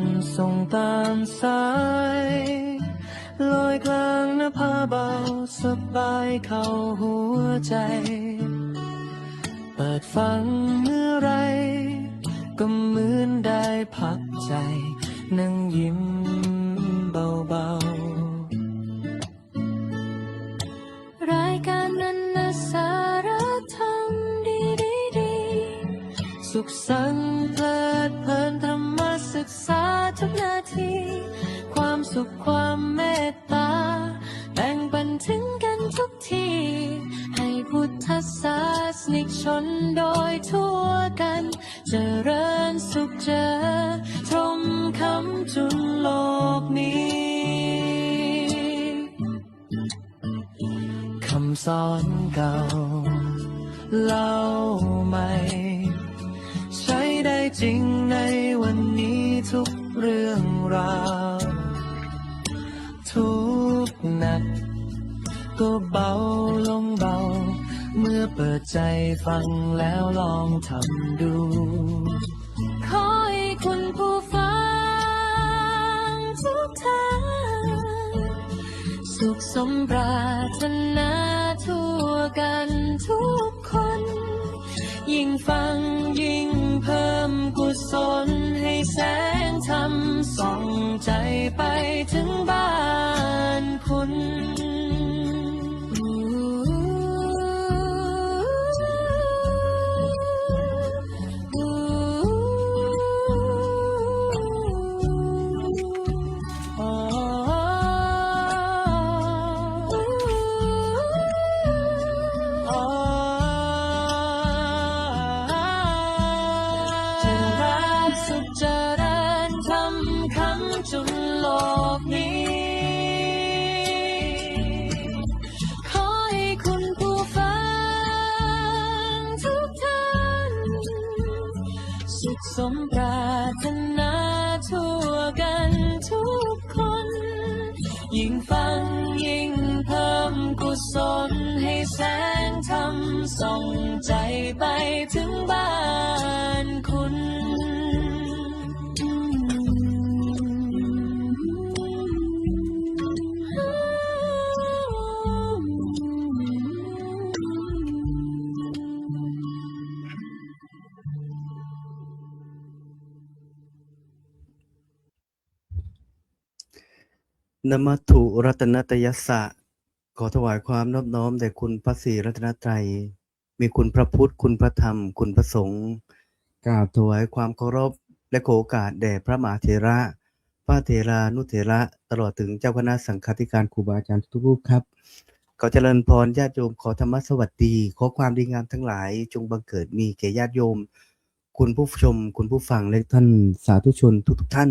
ำส่งตามสายลอยกลางนภาเบาสบายเข้าหัวใจเปิดฟังเมื่อไรก็เหมือนได้พักใจนั่งยิ้มเบาๆรายการนั้นนะสาระธรรมดีสุขสันต์เพลิดเพลินธรรมศึกษาทุกนาทีความสุขความเมตตาแบ่งปันถึงกันทุกทีให้พุทธศาสนิกชนโดยทั่วกันเจริญสุขเจอชมคำจุนโลกนี้คำสอนเก่าเล่าใหม่ใช้ได้จริงในวันนี้ทุกเรื่องราวทุกหนักก็เบาลงเบาเมื่อเปิดใจฟังแล้วลองทำดูขอให้คุณผู้ฟังทุกท่านสุขสมปรารถนาทั่วกันทุกคนยิ่งฟังยิ่งเพิ่มกุศลให้แสงธรรมส่องใจไปถึงบ้านคุณจนโลกนี้ขอให้คุณผู้ฟังทุกท่านสุขสมปรารถนาทั่วกันทุกคนยิ่งฟังยิ่งเพิ่มกุศลให้แสงธรรมส่องใจไปถึงบ้านคุณนะมัตถุรัตนตยัสสะขอถวายความนอบน้อมแด่คุณพระศรีรัตนตรัยมีคุณพระพุทธคุณพระธรรมคุณพระสงฆ์กราบถวายความเคารพและขอโอกาสแด่พระมหาเถระพระเถรานุเถระตลอดถึงเจ้าคณะสังฆาธิการครูบาอาจารย์ทุกรูปครับขอเจริญพรญาติโยมขอธรรมสวัสดีขอความดีงามทั้งหลายจงบังเกิดมีแก่ญาติโยมคุณผู้ชมคุณผู้ฟังและท่านสาธุชนทุกท่าน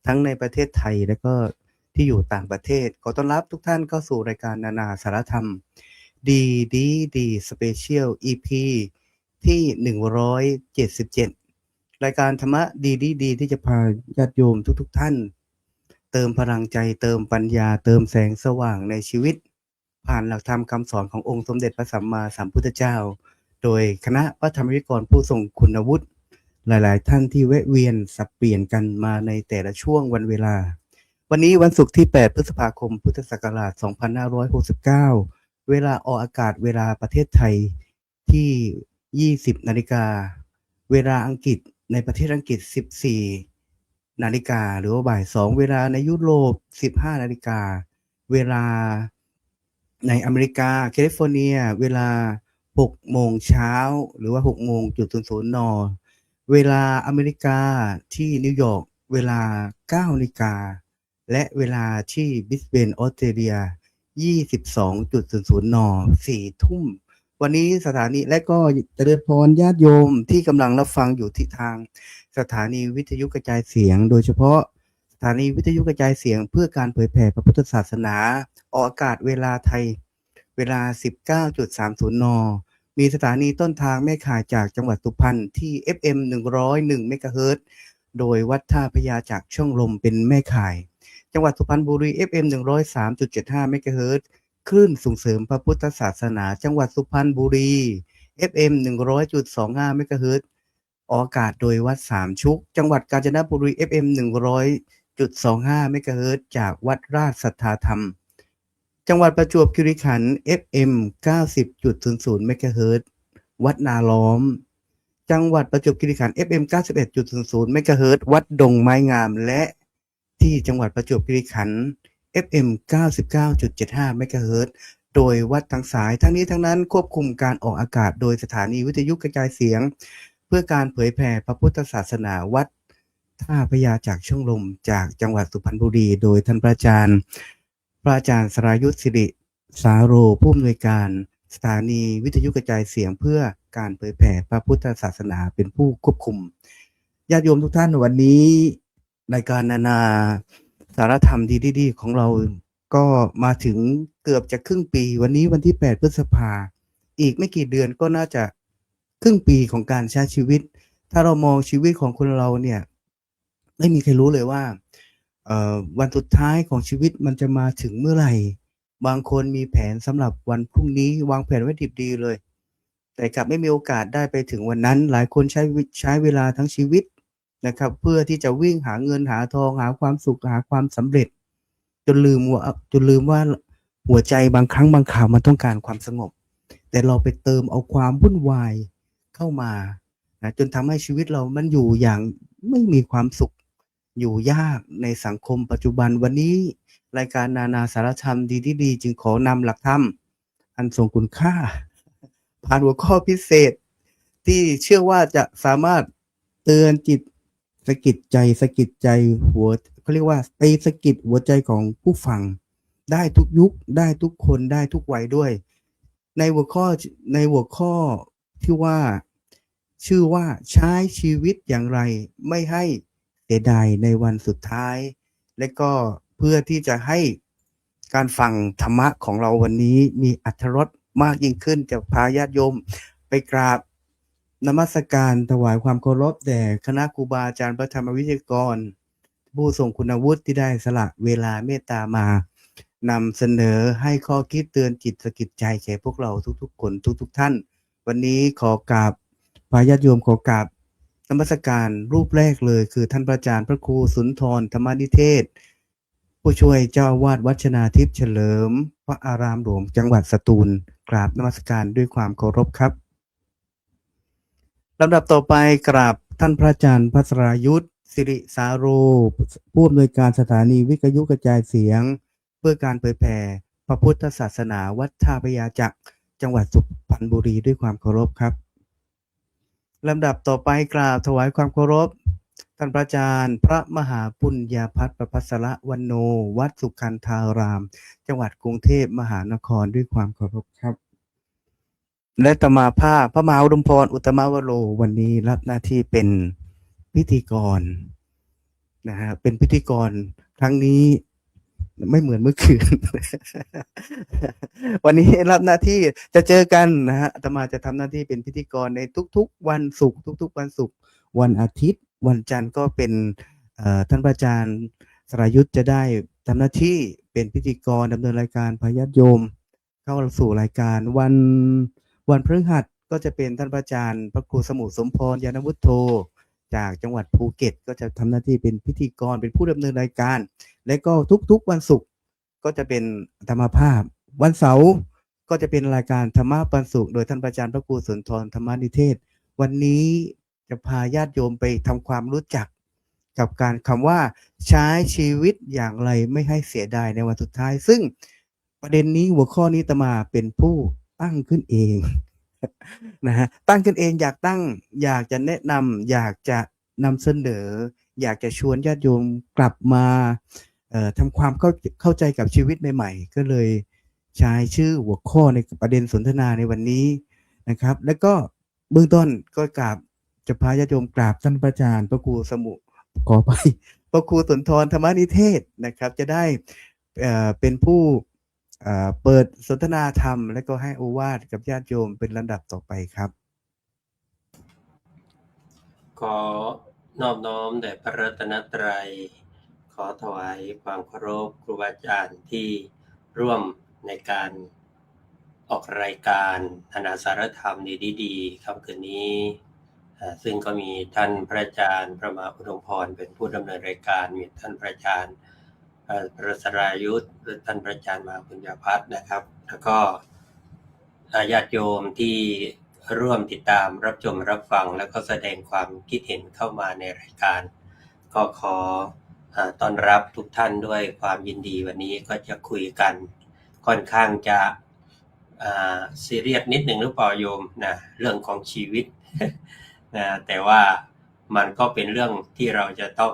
ทั้งในประเทศไทยและก็ที่อยู่ต่างประเทศขอต้อนรับทุกท่านเข้าสู่รายการนานาสารธรรมดีสเปเชียล EP ที่177รายการธรรมะดีที่จะพาญาติโยมทุกท่านเติมพลังใจเติมปัญญาเติมแสงสว่างในชีวิตผ่านหลักธรรมคำสอนขององค์สมเด็จพระสัมมาสัมพุทธเจ้าโดยคณะพระธรรมวิกรผู้ทรงคุณวุฒิหลายๆท่านที่แวะเวียนสับเปลี่ยนกันมาในแต่ละช่วงวันเวลาวันนี้วันศุกร์ที่8พฤษภาคมพุทธศักราช2569เวลาออกอากาศเวลาประเทศไทยที่20 นาฬิกาเวลาอังกฤษในประเทศอังกฤษ14 นาฬิกาหรือว่าบ่าย2เวลาในยุโรป15 นาฬิกาเวลาในอเมริกาแคลิฟอร์เนียเวลา6 โมงเช้าหรือว่า6 โมง00 น.เวลาอเมริกาที่นิวยอร์กเวลา9 นาฬิกาและเวลาที่บริสเบนออสเตรเลีย 22.00 น. 4 ทุ่มวันนี้สถานีและก็เจริญพรญาติโยมที่กำลังรับฟังอยู่ที่ทางสถานีวิทยุกระจายเสียงโดยเฉพาะสถานีวิทยุกระจายเสียงเพื่อการเผยแผ่พระพุทธศาสนาออกอากาศเวลาไทยเวลา 19.30 น.มีสถานีต้นทางแม่ข่ายจากจังหวัดสุพรรณที่ FM 101 เมกะเฮิรตซ์โดยวัดท่าพญาจากช่องลมเป็นแม่ข่ายจังหวัดสุพรรณบุรี FM 103.75 เมกะเฮิรตซ์คลื่นส่งเสริมพระพุทธศาสนาจังหวัดสุพรรณบุรี FM 100.25 เมกะเฮิรตซ์ ออกอากาศโดยวัดสามชุกจังหวัดกาญจนบุรี FM 100.25 เมกะเฮิรตซ์จากวัดราชสัทธาธรรมจังหวัดประจวบคีรีขันธ์ FM 90.00 เมกะเฮิรตซ์วัดนาล้อมจังหวัดประจวบคีรีขันธ์ FM 91.00 เมกะเฮิรตซ์วัดดงไม้งามและที่จังหวัดประจวบคีรีขันธ์ FM 99.75 เมกะเฮิรตซ์โดยวัดทั้งสายทั้งนี้ทั้งนั้นควบคุมการออกอากาศโดยสถานีวิทยุกระจายเสียงเพื่อการเผยแผ่พระพุทธศาสนาวัดท่าพระยาจากช่องลมจากจังหวัดสุพรรณบุรีโดยท่านพระอาจารย์สรายุทธสิริสาโรผู้อำนวยการสถานีวิทยุกระจายเสียงเพื่อการเผยแผ่พระพุทธศาสนาเป็นผู้ควบคุมญาติโยมทุกท่านวันนี้รายการนานาสารธรรมดีๆของเราก็มาถึงเกือบจะครึ่งปีวันนี้วันที่8 พฤษภาอีกไม่กี่เดือนก็น่าจะครึ่งปีของการใช้ชีวิตถ้าเรามองชีวิตของคนเราเนี่ยไม่มีใครรู้เลยว่าวันสุดท้ายของชีวิตมันจะมาถึงเมื่อไหร่บางคนมีแผนสำหรับวันพรุ่งนี้วางแผนไว้ดิบดีเลยแต่กลับไม่มีโอกาสได้ไปถึงวันนั้นหลายคนใช้เวลาทั้งชีวิตนะครับเพื่อที่จะวิ่งหาเงินหาทองหาความสุขหาความสำเร็จจนลืมว่าหัวใจบางครั้งบางคราวมันต้องการความสงบแต่เราไปเติมเอาความวุ่นวายเข้ามานะจนทำให้ชีวิตเรามันอยู่อย่างไม่มีความสุขอยู่ยากในสังคมปัจจุบันวันนี้รายการนานาสารธรรมดีจึงขอนำหลักธรรมอันทรงคุณค่าผ่านหัวข้อพิเศษที่เชื่อว่าจะสามารถเตือนจิตสะกิดใจหัวเขาเรียกว่าไปสะกิดหัวใจของผู้ฟังได้ทุกยุคได้ทุกคนได้ทุกวัยด้วยในหัวข้อที่ว่าชื่อว่าใช้ชีวิตอย่างไรไม่ให้เสียดายในวันสุดท้ายและก็เพื่อที่จะให้การฟังธรรมะของเราวันนี้มีอรรถรสมากยิ่งขึ้นจะพาญาติโยมไปกราบนมัสการถวายความเคารพแด่คณะครูบาอาจารย์พระธรรมวิทยากรผู้ทรงคุณวุฒิที่ได้สละเวลาเมตตามานำเสนอให้ข้อคิดเตือนจิตสะกิดใจแก่พวกเราทุกๆคนทุกท่านวันนี้ขอกราบพาญาติโยมขอกราบนมัสการรูปแรกเลยคือท่านพระอาจารย์พระครูสุนทรธรรมนิเทศผู้ช่วยเจ้าวาดวัดชนาทิพย์เฉลิมพระอารามหลวงจังหวัดสตูลกราบนมัสการด้วยความเคารพครับลำดับต่อไปกราบท่านพระอาจารย์พัสรายุทธสิริสาโรผู้อำนวยการสถานีวิทยุกระจายเสียงเพื่อการเผยแผ่พระพุทธศาสนาวัดท่าพระยาจากจังหวัดสุพรรณบุรีด้วยความเคารพครับลำดับต่อไปกราบถวายความเคารพท่านพระอาจารย์พระมหาปุญญาภัทรประภัสระวันโนวัดสุขันธารามจังหวัดกรุงเทพมหานครด้วยความเคารพครับและต่อมาพระมหาอุดมพรอุตตมวโรวันนี้รับหน้าที่เป็นพิธีกรนะฮะเป็นพิธีกรครั้งนี้ไม่เหมือนเมื่อคืน วันนี้รับหน้าที่จะเจอกันนะฮะอาตมาจะทำหน้าที่เป็นพิธีกรในทุกๆวันศุกร์ทุกๆวันศุกร์วันอาทิตย์วันจันทร์ก็เป็นท่านพระอาจารย์สรายุทธจะได้ทำหน้าที่เป็นพิธีกรดำเนินรายการพาญาติโยมเข้าสู่รายการวันพฤหัสก็จะเป็นท่านพระอาจารย์พระครูสมุสมพรยานวุฒโธจากจังหวัดภูเก็ตก็จะทำหน้าที่เป็นพิธีกรเป็นผู้ดำเนินรายการและก็ทุกๆวันศุกร์ก็จะเป็นธรรมภาพวันเสาร์ก็จะเป็นรายการธรรมะปันสุขโดยท่านพระอาจารย์พระครูสุนทรธรรมนิเทศวันนี้จะพาญาติโยมไปทำความรู้จักกับการคำว่าใช้ชีวิตอย่างไรไม่ให้เสียดายในวันสุดท้ายซึ่งประเด็นนี้หัวข้อนี้อาตมาเป็นผู้ตั้งขึ้นเองนะฮะตั้งขึ้นเองอยากจะแนะนำอยากจะนำเสนออยากจะชวนญาติโยมกลับมาทำความเข้าใจกับชีวิตใหม่ๆก็เลยใช้ชื่อหัวข้อในประเด็นสนทนาในวันนี้นะครับแล้วก็เบื้องต้นก็กราบจะพาญาติโยมกราบท่านพระอาจารย์พระครูขอไปพระครูสุนทรธรรมนิเทศนะครับจะได้เป็นผู้เปิดสนทนาธรรมและก็ให้โอวาทกับญาติโยมเป็นลำดับต่อไปครับขอนอบน้อมแด่พระรัตนตรัยขอถวายความเคารพครูบาอาจารย์ที่ร่วมในการออกรายการนานาสารธรรมดีๆค่ำคืนนี้ ซึ่งก็มีท่านพระอาจารย์พระมหาอุดมพรเป็นผู้ดำเนินรายการมีท่านพระอาจารย์ประสรายุทธหรือท่านพระอาจารย์มหาปุญญพัฒน์นะครับแล้วก็ญาติโยมที่ร่วมติดตามรับชมรับฟังแล้วก็แสดงความคิดเห็นเข้ามาในรายการก็ขอต้อนรับทุกท่านด้วยความยินดีวันนี้ก็จะคุยกันค่อนข้างจะซีเรียสนิดหนึ่งหรือเปล่าโยมนะเรื่องของชีวิตนะแต่ว่ามันก็เป็นเรื่องที่เราจะต้อง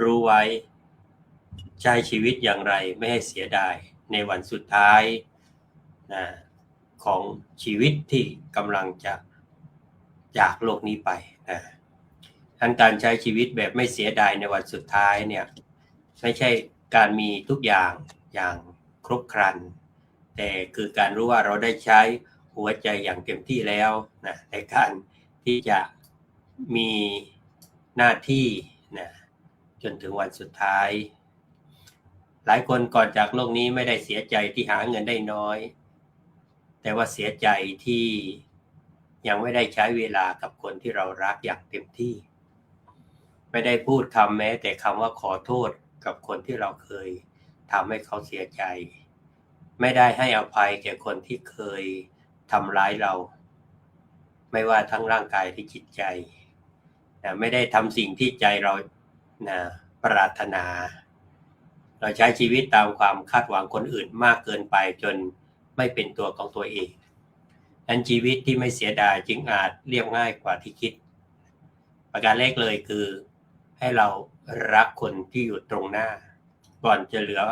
รู้ไว้ใช้ชีวิตอย่างไรไม่ให้เสียดายในวันสุดท้ายนะของชีวิตที่กำลังจะจากโลกนี้ไปนะการใช้ชีวิตแบบไม่เสียดายในวันสุดท้ายเนี่ยไม่ใช่การมีทุกอย่างอย่างครบครันแต่คือการรู้ว่าเราได้ใช้หัวใจอย่างเต็มที่แล้วนะในการที่จะมีหน้าที่นะจนถึงวันสุดท้ายหลายคนก่อนจากโลกนี้ไม่ได้เสียใจที่หาเงินได้น้อยแต่ว่าเสียใจที่ยังไม่ได้ใช้เวลากับคนที่เรารักอย่างเต็มที่ไม่ได้พูดคำแม้แต่คำว่าขอโทษกับคนที่เราเคยทำให้เขาเสียใจไม่ได้ให้อภัยแก่คนที่เคยทำร้ายเราไม่ว่าทั้งร่างกายและจิตใจไม่ได้ทำสิ่งที่ใจเราปรารถนาเราใช้ชีวิตตามความคาดหวังคนอื่นมากเกินไปจนไม่เป็นตัวของตัวเองอันชีวิตที่ไม่เสียดายจึงอาจเรียบง่ายกว่าที่คิดประการแรกเลยคือให้เรารักคนที่อยู่ตรงหน้าก่อนจะเหลือ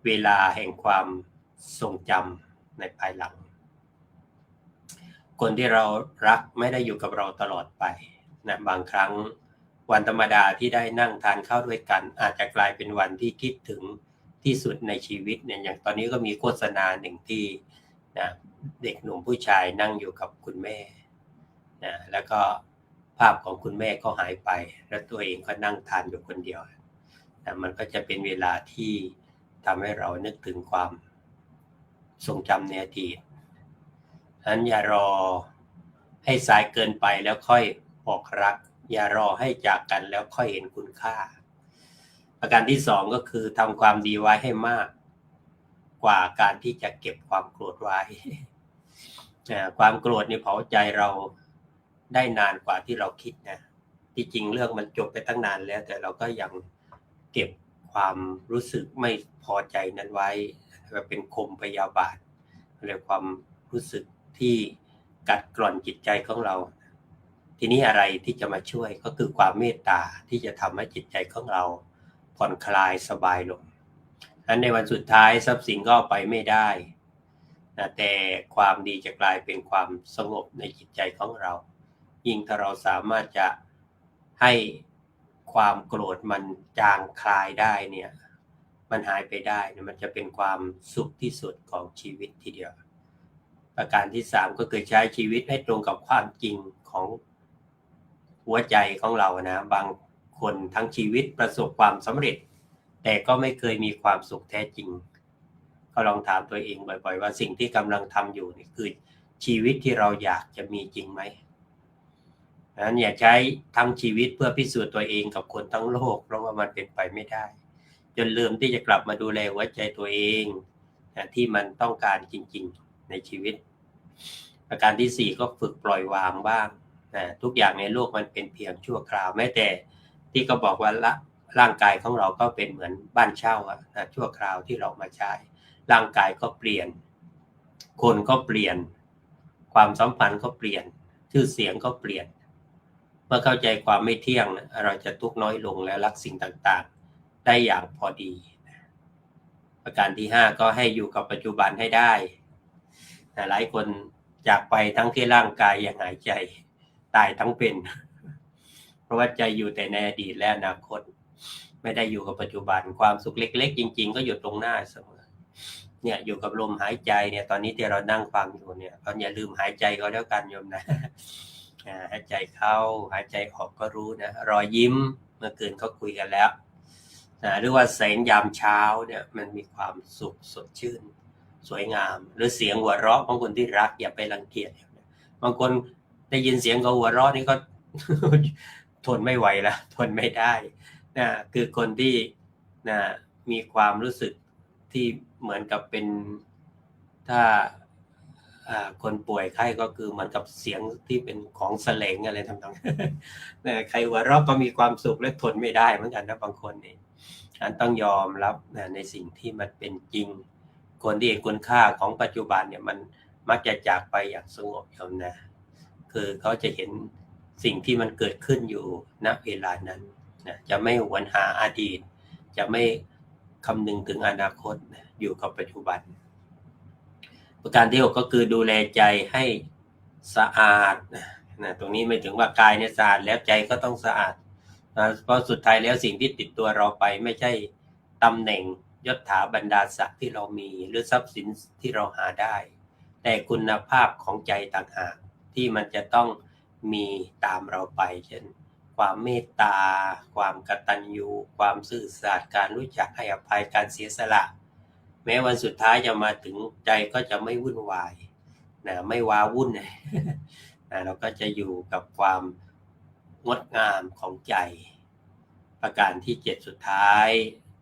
เวลาแห่งความทรงจำในภายหลังคนที่เรารักไม่ได้อยู่กับเราตลอดไปนะบางครั้งวันธรรมดาที่ได้นั่งทานข้าวด้วยกันอาจจะกลายเป็นวันที่คิดถึงที่สุดในชีวิตเนี่ยอย่างตอนนี้ก็มีโฆษณาหนึ่งที่นะเด็กหนุ่มผู้ชายนั่งอยู่กับคุณแม่นะแล้วก็ภาพของคุณแม่ก็หายไปแล้วตัวเองก็นั่งทานอยู่คนเดียวนะมันก็จะเป็นเวลาที่ทำให้เรานึกถึงความทรงจำในอดีตฉะนั้นอย่ารอให้สายเกินไปแล้วค่อยบอกรักอย่ารอให้จากกันแล้วค่อยเห็นคุณค่าประการที่สองก็คือทำความดีไว้ให้มากกว่าการที่จะเก็บความโกรธไว้ความโกรธนี่เผาใจเราได้นานกว่าที่เราคิดนะที่จริงเรื่องมันจบไปตั้งนานแล้วแต่เราก็ยังเก็บความรู้สึกไม่พอใจนั้นไว้เป็นคมพยาบาทเรียกความรู้สึกที่กัดกร่อนจิตใจของเราทีนี้อะไรที่จะมาช่วยก็คือความเมตตาที่จะทำให้จิตใจของเราผ่อนคลายสบายลงอันในวันสุดท้ายทรัพย์สินก็ไปไม่ได้นะแต่ความดีจะกลายเป็นความสงบในจิตใจของเรายิ่งถ้าเราสามารถจะให้ความโกรธมันจางคลายได้เนี่ยมันหายไปได้เนี่ยมันจะเป็นความสุขที่สุดของชีวิตทีเดียวประการที่สามก็คือใช้ชีวิตให้ตรงกับความจริงของหัวใจของเรานะบางคนทั้งชีวิตประสบความสำเร็จแต่ก็ไม่เคยมีความสุขแท้จริงก็ลองถามตัวเองบ่อยๆว่าสิ่งที่กำลังทำอยู่นี่คือชีวิตที่เราอยากจะมีจริงไหมนั้นอย่าใช้ทั้งชีวิตเพื่อพิสูจน์ตัวเองกับคนทั้งโลกเพราะว่ามันเป็นไปไม่ได้จนลืมที่จะกลับมาดูแลหัวใจตัวเองที่มันต้องการจริงๆในชีวิตประการที่สี่ก็ฝึกปล่อยวางบ้างทุกอย่างในโลกมันเป็นเพียงชั่วคราวแม้แต่ที่ก็บอกว่าร่างกายของเราก็เป็นเหมือนบ้านเช่าชั่วคราวที่เรามาใช้ร่างกายก็เปลี่ยนคนก็เปลี่ยนความสัมพันธ์ก็เปลี่ยนชื่อเสียงก็เปลี่ยนเมื่อเข้าใจความไม่เที่ยงเราจะทุกข์น้อยลงและรักสิ่งต่างๆได้อย่างพอดีประการที่5ก็ให้อยู่กับปัจจุบันให้ได้หลายคนจากไปทั้งที่ร่างกายยังหายใจตายทั้งเป็นเพราะว่าใจอยู่แต่ในอดีตและอนาคตไม่ได้อยู่กับปัจจุบันความสุขเล็กๆจริงๆก็อยู่ตรงหน้าเสมอเนี่ยอยู่กับลมหายใจเนี่ยตอนนี้ที่เรานั่งฟังอยู่เนี่ยก็อย่าลืมหายใจก็แล้วกันโยมนะหายใจเข้าหายใจออกก็รู้นะรอยยิ้มเมื่อคืนก็คุยกันแล้วหรือว่าแสงยามเช้าเนี่ยมันมีความสุขสดชื่นสวยงามหรือเสียงหัวเราะของคนที่รักอย่าไปรังเกียจบางคนได้ยินเสียงเขาหัวเราะนี่ก็ ทนไม่ไหวแล้วทนไม่ได้นะคือคนที่นะมีความรู้สึกที่เหมือนกับเป็นถ้าคนป่วยไข้ก็คือเหมือนกับเสียงที่เป็นของแสลงอะไรทำนองนะใครหัวเราะก็มีความสุขและทนไม่ได้เหมือนกันนะบางคนนี่ต้องยอมรับนะในสิ่งที่มันเป็นจริงคนที่เห็นคุณค่าของปัจจุบันเนี่ยมันมักจะจากไปอย่างสงบยามนะคือเขาจะเห็นสิ่งที่มันเกิดขึ้นอยู่ณเวลานั้นนะจะไม่หวนหาอดีตจะไม่คำนึงถึงอนาคตนะอยู่กับปัจจุบันประการที่6ก็คือดูแลใจให้สะอาดนะตรงนี้ไม่ถึงว่ากายเนี่ยสะอาดแล้วใจก็ต้องสะอาดนะเพราะสุดท้ายแล้วสิ่งที่ติดตัวเราไปไม่ใช่ตำแหน่งยศถาบรรดาศักดิ์ที่เรามีหรือทรัพย์สินที่เราหาได้แต่คุณภาพของใจต่างหากที่มันจะต้องมีตามเราไปเช่นความเมตตาความกตัญญูความซื่อสัตย์การรู้จักให้อภัยการเสียสละแม้วันสุดท้ายจะมาถึงใจก็จะไม่วุ่นวายนะไม่ว้าวุ่นนะเราก็จะอยู่กับความงดงามของใจประการที่7สุดท้าย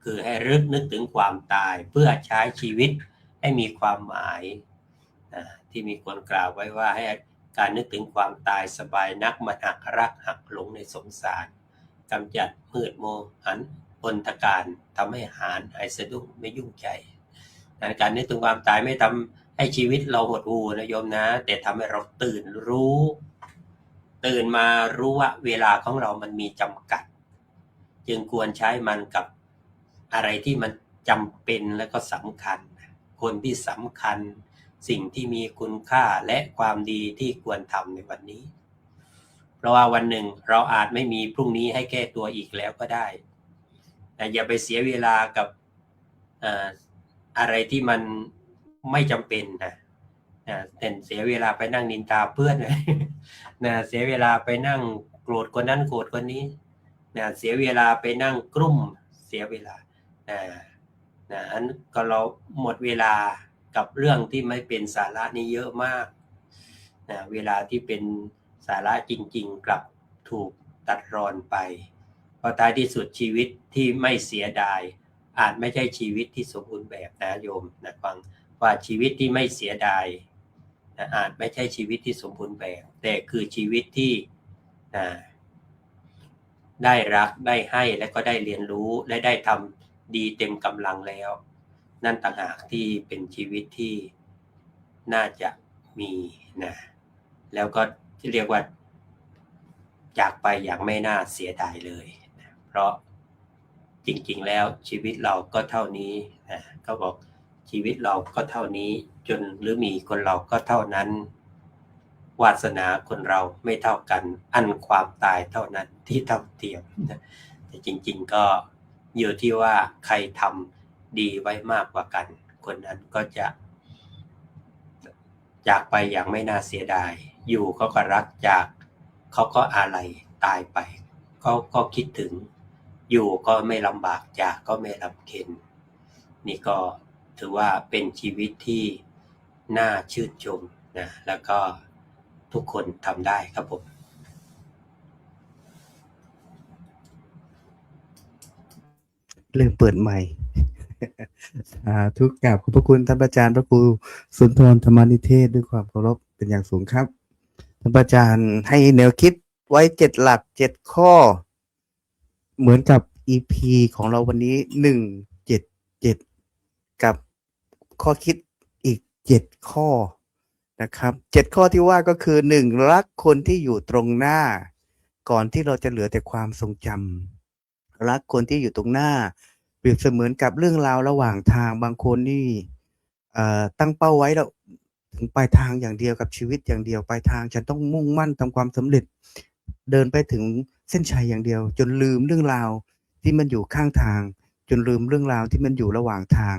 คือให้นึกถึงความตายเพื่อใช้ชีวิตให้มีความหมายที่มีคนกล่าวไว้ว่าให้การนึกถึงความตายสบายนักมันหักรักหักหลงในสงสารกำจัดมืดโมหันอนตการทำให้หายหายสะดุ้งไม่ยุ่งใจการนึกถึงความตายไม่ทำให้ชีวิตเราหดหู่นะโยมนะแต่ทำให้เราตื่นมารู้ว่าเวลาของเรามันมีจำกัดจึงควรใช้มันกับอะไรที่มันจำเป็นและก็สำคัญคนที่สำคัญสิ่งที่มีคุณค่าและความดีที่ควรทำในวันนี้เพราะว่าวันหนึ่งเราอาจไม่มีพรุ่งนี้ให้แก้ตัวอีกแล้วก็ได้อย่าไปเสียเวลากับอะไรที่มันไม่จำเป็นนะเสียเวลาไปนั่งนินทาเพื่อนนะเสียเวลาไปนั่งโกรธคนนั้นโกรธคนนี้นะเสียเวลาไปนั่งกลุ้มเสียเวลาอันก็เราหมดเวลากับเรื่องที่ไม่เป็นสาระนี่เยอะมากนะเวลาที่เป็นสาระจริงๆกลับถูกตัดรอนไปเพราะท้ายที่สุดชีวิตที่ไม่เสียดายอาจไม่ใช่ชีวิตที่สมบูรณ์แบบนะโยมนะฟังว่าชีวิตที่ไม่เสียดายอาจไม่ใช่ชีวิตที่สมบูรณ์แบบแต่คือชีวิตที่ได้รักได้ให้และก็ได้เรียนรู้และได้ทำดีเต็มกำลังแล้วนั่นต่างหากที่เป็นชีวิตที่น่าจะมีนะแล้วก็เรียกว่าจากไปอย่างไม่น่าเสียดายเลยนะเพราะจริงๆแล้วชีวิตเราก็เท่านี้นะเขาบอกชีวิตเราก็เท่านี้จนหรือมีคนเราก็เท่านั้นวาสนาคนเราไม่เท่ากันอันความตายเท่านั้นที่เท่าเทียมนะแต่จริงๆก็อยู่ที่ว่าใครทำดีไว้มากกว่ากันคนนั้นก็จะจากไปอย่างไม่น่าเสียดายอยู่เขาก็รักจากเขาก็อาลัยตายไปก็คิดถึงอยู่ก็ไม่ลำบากจากก็ไม่ลำเค็ญนี่ก็ถือว่าเป็นชีวิตที่น่าชื่นชมนะแล้วก็ทุกคนทำได้ครับผมเริ่มเปิดใหม่ ทุกกราบขอบพระคุณท่านอาจารย์พระครูสุนทรธรรมนิเทศด้วยความเคารพเป็นอย่างสูงครับท่านอาจารย์ให้แนวคิดไว้7 หลัก 7 ข้อเหมือนกับ EP ของเราวันนี้177กับข้อคิดอีก7 ข้อนะครับ7 ข้อที่ว่าก็คือ1รักคนที่อยู่ตรงหน้าก่อนที่เราจะเหลือแต่ความทรงจำรักคนที่อยู่ตรงหน้าเปรียบเสมือนกับเรื่องราวระหว่างทางบางคนนี่ตั้งเป้าไว้แล้วถึงปลายทางอย่างเดียวกับชีวิตอย่างเดียวปลายทางฉันต้องมุ่งมั่นทำความสำเร็จเดินไปถึงเส้นชัยอย่างเดียวจนลืมเรื่องราวที่มันอยู่ข้างทางจนลืมเรื่องราวที่มันอยู่ระหว่างทาง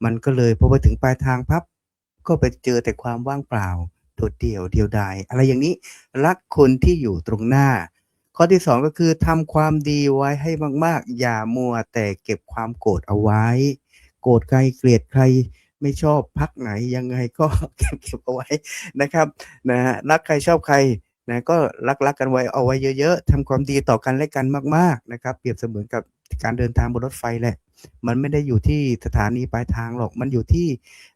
มันก็เลยพอไปถึงปลายทางพับก็ไปเจอแต่ความว่างเปล่าโดดเดี่ยวเดียวดายอะไรอย่างนี้รักคนที่อยู่ตรงหน้าข้อที่2ก็คือทำความดีไว้ให้มากๆอย่ามัวแต่เก็บความโกรธเอาไว้โกรธใครเกลียดใครไม่ชอบพรรคไหนยังไงก็เก็บเอาไว้นะครับนะรักใครชอบใคร นะก็รักกันไว้เอาไว้เยอะๆทำความดีต่อกันและกันมากๆนะครับเปรียบเสมือนกับการเดินทางบนรถไฟแหละมันไม่ได้อยู่ที่สถานีปลายทางหรอกมันอยู่ที่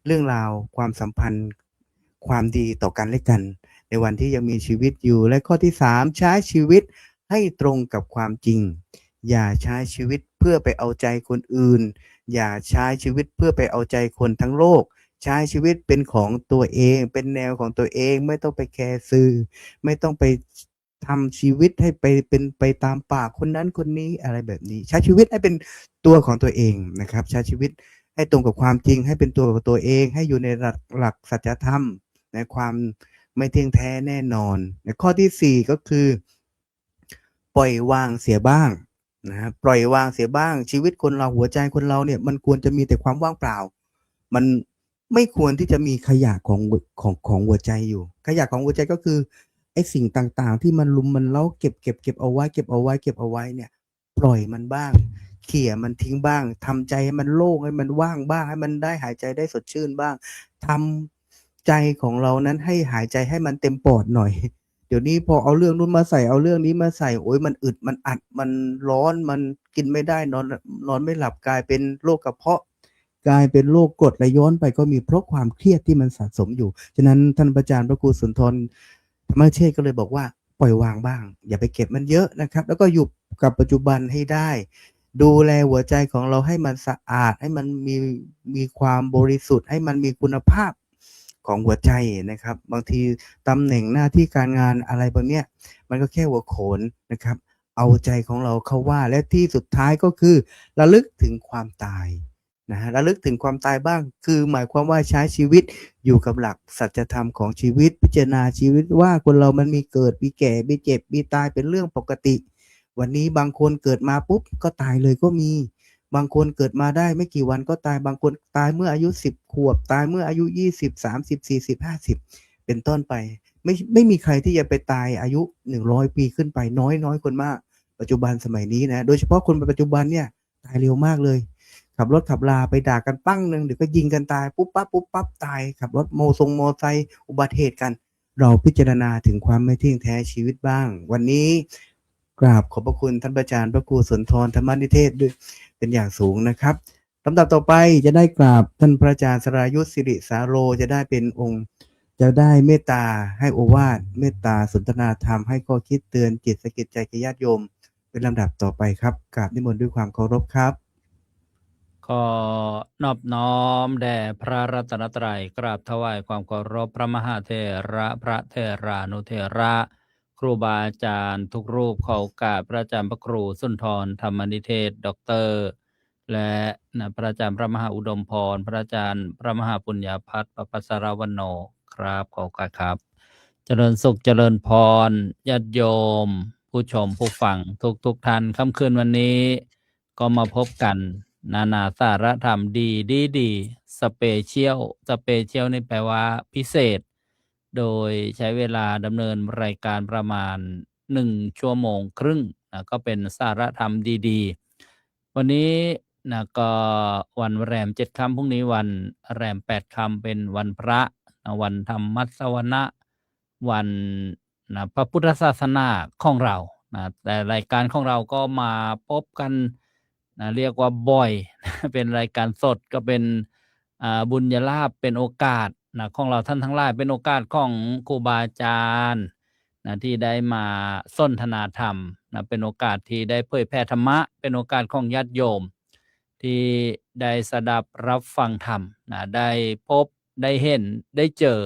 เรื่องราวความสัมพันธ์ความดีต่อกันและกันในวันที่ยังมีชีวิตอยู่และข้อที่3ใช้ชีวิตให้ตรงกับความจริงอย่าใช้ชีวิตเพื่อไปเอาใจคนอื่นอย่าใช้ชีวิตเพื่อไปเอาใจคนทั้งโลกใช้ชีวิตเป็นของตัวเองเป็นแนวของตัวเองไม่ต้องไปแคร์สื่อไม่ต้องไปทำชีวิตให้เป็นไปตามปากคนนั้นคนนี้อะไรแบบนี้ใช้ชีวิตให้เป็นตัวของตัวเองนะครับใช้ชีวิตให้ตรงกับความจริงให้เป็นตัวของตัวเองให้อยู่ในหลักสัจธรรมในความไม่เที่ยงแท้แน่นอนในข้อที่4ก็คือปล่อยวางเสียบ้างนะครับปล่อยวางเสียบ้างชีวิตคนเราหัวใจคนเราเนี่ยมันควรจะมีแต่ความว่างเปล่ามันไม่ควรที่จะมีขยะของหัวใจอยู่ขยะของหัวใจก็คือไอ้สิ่งต่างๆที่มันลุมมันเล้าเก็บเอาไว้เนี่ยปล่อยมันบ้างเขี่ยมันทิ้งบ้างทำใจให้มันโล่งให้มันว่างบ้างให้มันได้หายใจได้สดชื่นบ้างทำใจของเรานั้นให้หายใจให้มันเต็มปอดหน่อยเดี๋ยวนี้พอเอาเรื่องนู้นมาใส่เอาเรื่องนี้มาใส่โอ๊ยมันอึดมันอัดมันร้อนมันกินไม่ได้นอนไม่หลับกลายเป็นโรคกระเพาะกลายเป็นโรคกรดไหลย้อนไปก็มีเพราะความเครียดที่มันสะสมอยู่ฉะนั้นท่านพระอาจารย์พระครูสุนทรธรรมเชษฐ์ก็เลยบอกว่าปล่อยวางบ้างอย่าไปเก็บมันเยอะนะครับแล้วก็อยู่กับปัจจุบันให้ได้ดูแลหัวใจของเราให้มันสะอาดให้มันมีความบริสุทธิ์ให้มันมีคุณภาพของหัวใจนะครับบางทีตำแหน่งหน้าที่การงานอะไรบางเนี้ยมันก็แค่หัวโขนนะครับเอาใจของเราเข้าว่าและที่สุดท้ายก็คือระลึกถึงความตายนะฮะระลึกถึงความตายบ้างคือหมายความว่าใช้ชีวิตอยู่กับหลักสัจธรรมของชีวิตพิจารณาชีวิตว่าคนเรามันมีเกิดมีแก่มีเจ็บมีตายเป็นเรื่องปกติวันนี้บางคนเกิดมาปุ๊บก็ตายเลยก็มีบางคนเกิดมาได้ไม่กี่วันก็ตายบางคนตายเมื่ออายุ10 ขวบตายเมื่ออายุ20 30 40 50เป็นต้นไปไม่มีใครที่จะไปตายอายุ100 ปีขึ้นไปน้อยคนมากปัจจุบันสมัยนี้นะโดยเฉพาะคนปัจจุบันเนี่ยตายเร็วมากเลยขับรถขับลาไปด่ากันปั้งนึงเดี๋ยวก็ยิงกันตายปุ๊บปั๊บตายขับรถมอไซค์อุบัติเหตุกันเราพิจารณาถึงความไม่เที่ยงแท้ชีวิตบ้างวันนี้กราบขอบพระคุณท่านอาจารย์พระครูสุนทรธรรมนิเทศด้วยเป็นอย่างสูงนะครับลำดับต่อไปจะได้กราบท่านพระอาจารย์สรายุทธสิริสาโรจะได้เป็นองค์จะได้เมตตาให้โอวาทเมตตาสนทนาธรรมให้ข้อคิดเตือนจิตสะกิดใจแก่ญาติโยมเป็นลำดับต่อไปครับกราบนิมนต์ด้วยความเคารพครับ ขอนอบน้อมแด่พระรัตนตรัยกราบถวายความเคารพพระมหาเถระพระเถรานุเถระครูบาอาจารย์ทุกรูปขอโอกาสพระอาจารย์พระครูสุนทรธรรมนิเทศด็อกเตอร์และพระอาจารย์พระมหาอุดมพรพระอาจารย์พระมหาปุญญาภัทรประภัสรวันโนครับขอโอกาสครับเจริญสุขเจริญพรญาติโยมผู้ชมผู้ฟังทุกท่านค่ำคืนวันนี้ก็มาพบกันนานาสาระธรรมดีสเปเชียลนี่แปลว่าพิเศษโดยใช้เวลาดำเนินรายการประมาณ1 ชั่วโมงครึ่งนะก็เป็นสาระธรรมดีๆวันนี้นะก็วันแรม7 ค่ำพรุ่งนี้วันแรม8 ค่ำเป็นวันพระนะวันธรรมมัสวนะวันนะพระพุทธศาสนาของเรานะแต่รายการของเราก็มาพบกันนะเรียกว่าบ่อย เป็นรายการสดก็เป็นบุญญาลาภเป็นโอกาสนะของเราท่านทั้งหลายเป็นโอกาสของครูบาอาจารย์นะที่ได้มาสนทนาธรรมนะเป็นโอกาสที่ได้เผยแผ่ธรรมะเป็นโอกาสของญาติโยมที่ได้สดับรับฟังธรรมนะได้พบได้เห็นได้เจอ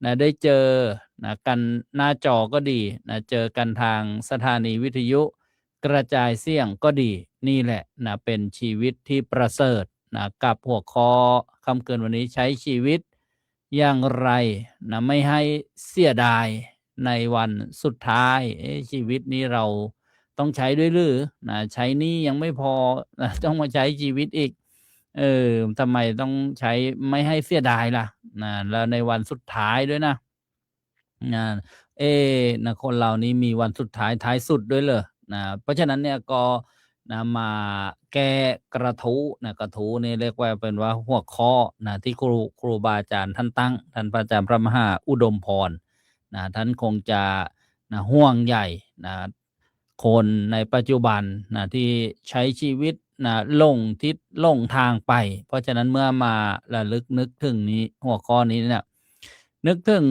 นะได้เจอนะกันหน้าจอก็ดีนะเจอกันทางสถานีวิทยุกระจายเสียงก็ดีนี่แหละนะเป็นชีวิตที่ประเสริฐนะกับหัวข้อค่ำคืนวันนี้ใช้ชีวิตอย่างไรนะไม่ให้เสียดายในวันสุดท้ายชีวิตนี้เราต้องใช้ด้วยหรือนะใช้นี่ยังไม่พอนะต้องมาใช้ชีวิตอีกทำไมต้องใช้ไม่ให้เสียดายล่ะนะแล้วในวันสุดท้ายด้วยนะนะคนเรานี้มีวันสุดท้ายสุดด้วยเหรอนะเพราะฉะนั้นเนี่ยก็นะมาแก้กระทู้นะกระทู้นี่เรียกว่าเป็นว่าหัวข้อนะที่ครูบาอาจารย์ท่านตั้งท่านพระอาจารย์พระมหาอุดมพรนะท่านคงจะ นะห่วงใยนะคนในปัจจุบันนะที่ใช้ชีวิตนะหลงทิศหลงทางไป เพราะฉะนั้นเมื่อมาระลึกนึกถึงนี้หัวข้อนี้เนี่ยนึกถึง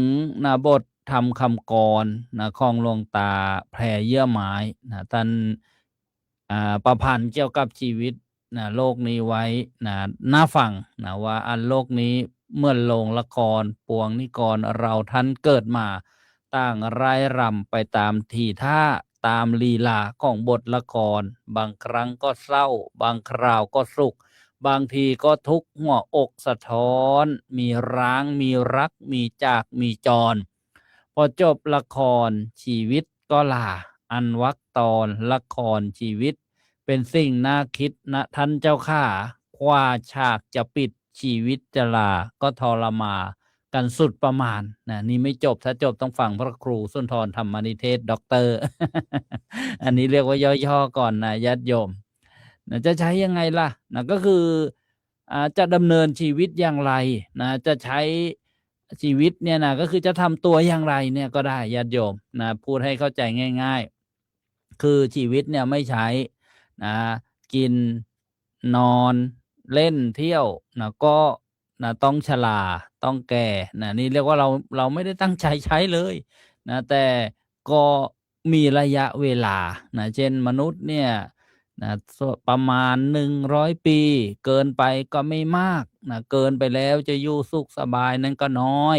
นะบทธรรมคำกรนะของหลวงตาแพรเยื่อไม้นะท่านประพันธ์เกี่ยวกับชีวิตนะโลกนี้ไว้นะน่าฟังนะว่าอันโลกนี้เมื่อโรงละครปวงนิกรเราท่านเกิดมาต่างไร้รำไปตามทีท่าตามลีลาของบทละครบางครั้งก็เศร้าบางคราวก็สุขบางทีก็ทุกข์หัวอกสะท้อนมีร้างมีรักมีจากมีจรพอจบละครชีวิตก็ลาอันวักตอนละครชีวิตเป็นสิ่งน่าคิดนะท่านเจ้าข้ากว่าฉากจะปิดชีวิตจะลาก็ทรมากันสุดประมาณนะนี่ไม่จบถ้าจบต้องฟังพระครูสุนทรธรรมนิเทศด็อกเตอร์ อันนี้เรียกว่าย่อๆก่อนนะญาติโยมนะจะใช้ยังไงล่ะนะก็คือจะดำเนินชีวิตอย่างไรนะจะใช้ชีวิตเนี่ยนะก็คือจะทำตัวอย่างไรเนี่ยก็ได้ญาติโยมนะพูดให้เข้าใจง่ายๆคือชีวิตเนี่ยไม่ใช้นะกินนอนเล่นเที่ยวนะก็นะต้องชราต้องแก่นะนี่เรียกว่าเราไม่ได้ตั้งใจใช้เลยนะแต่ก็มีระยะเวลานะเช่นมนุษย์เนี่ยนะประมาณ100 ปีเกินไปก็ไม่มากนะเกินไปแล้วจะอยู่สุขสบายนั้นก็น้อย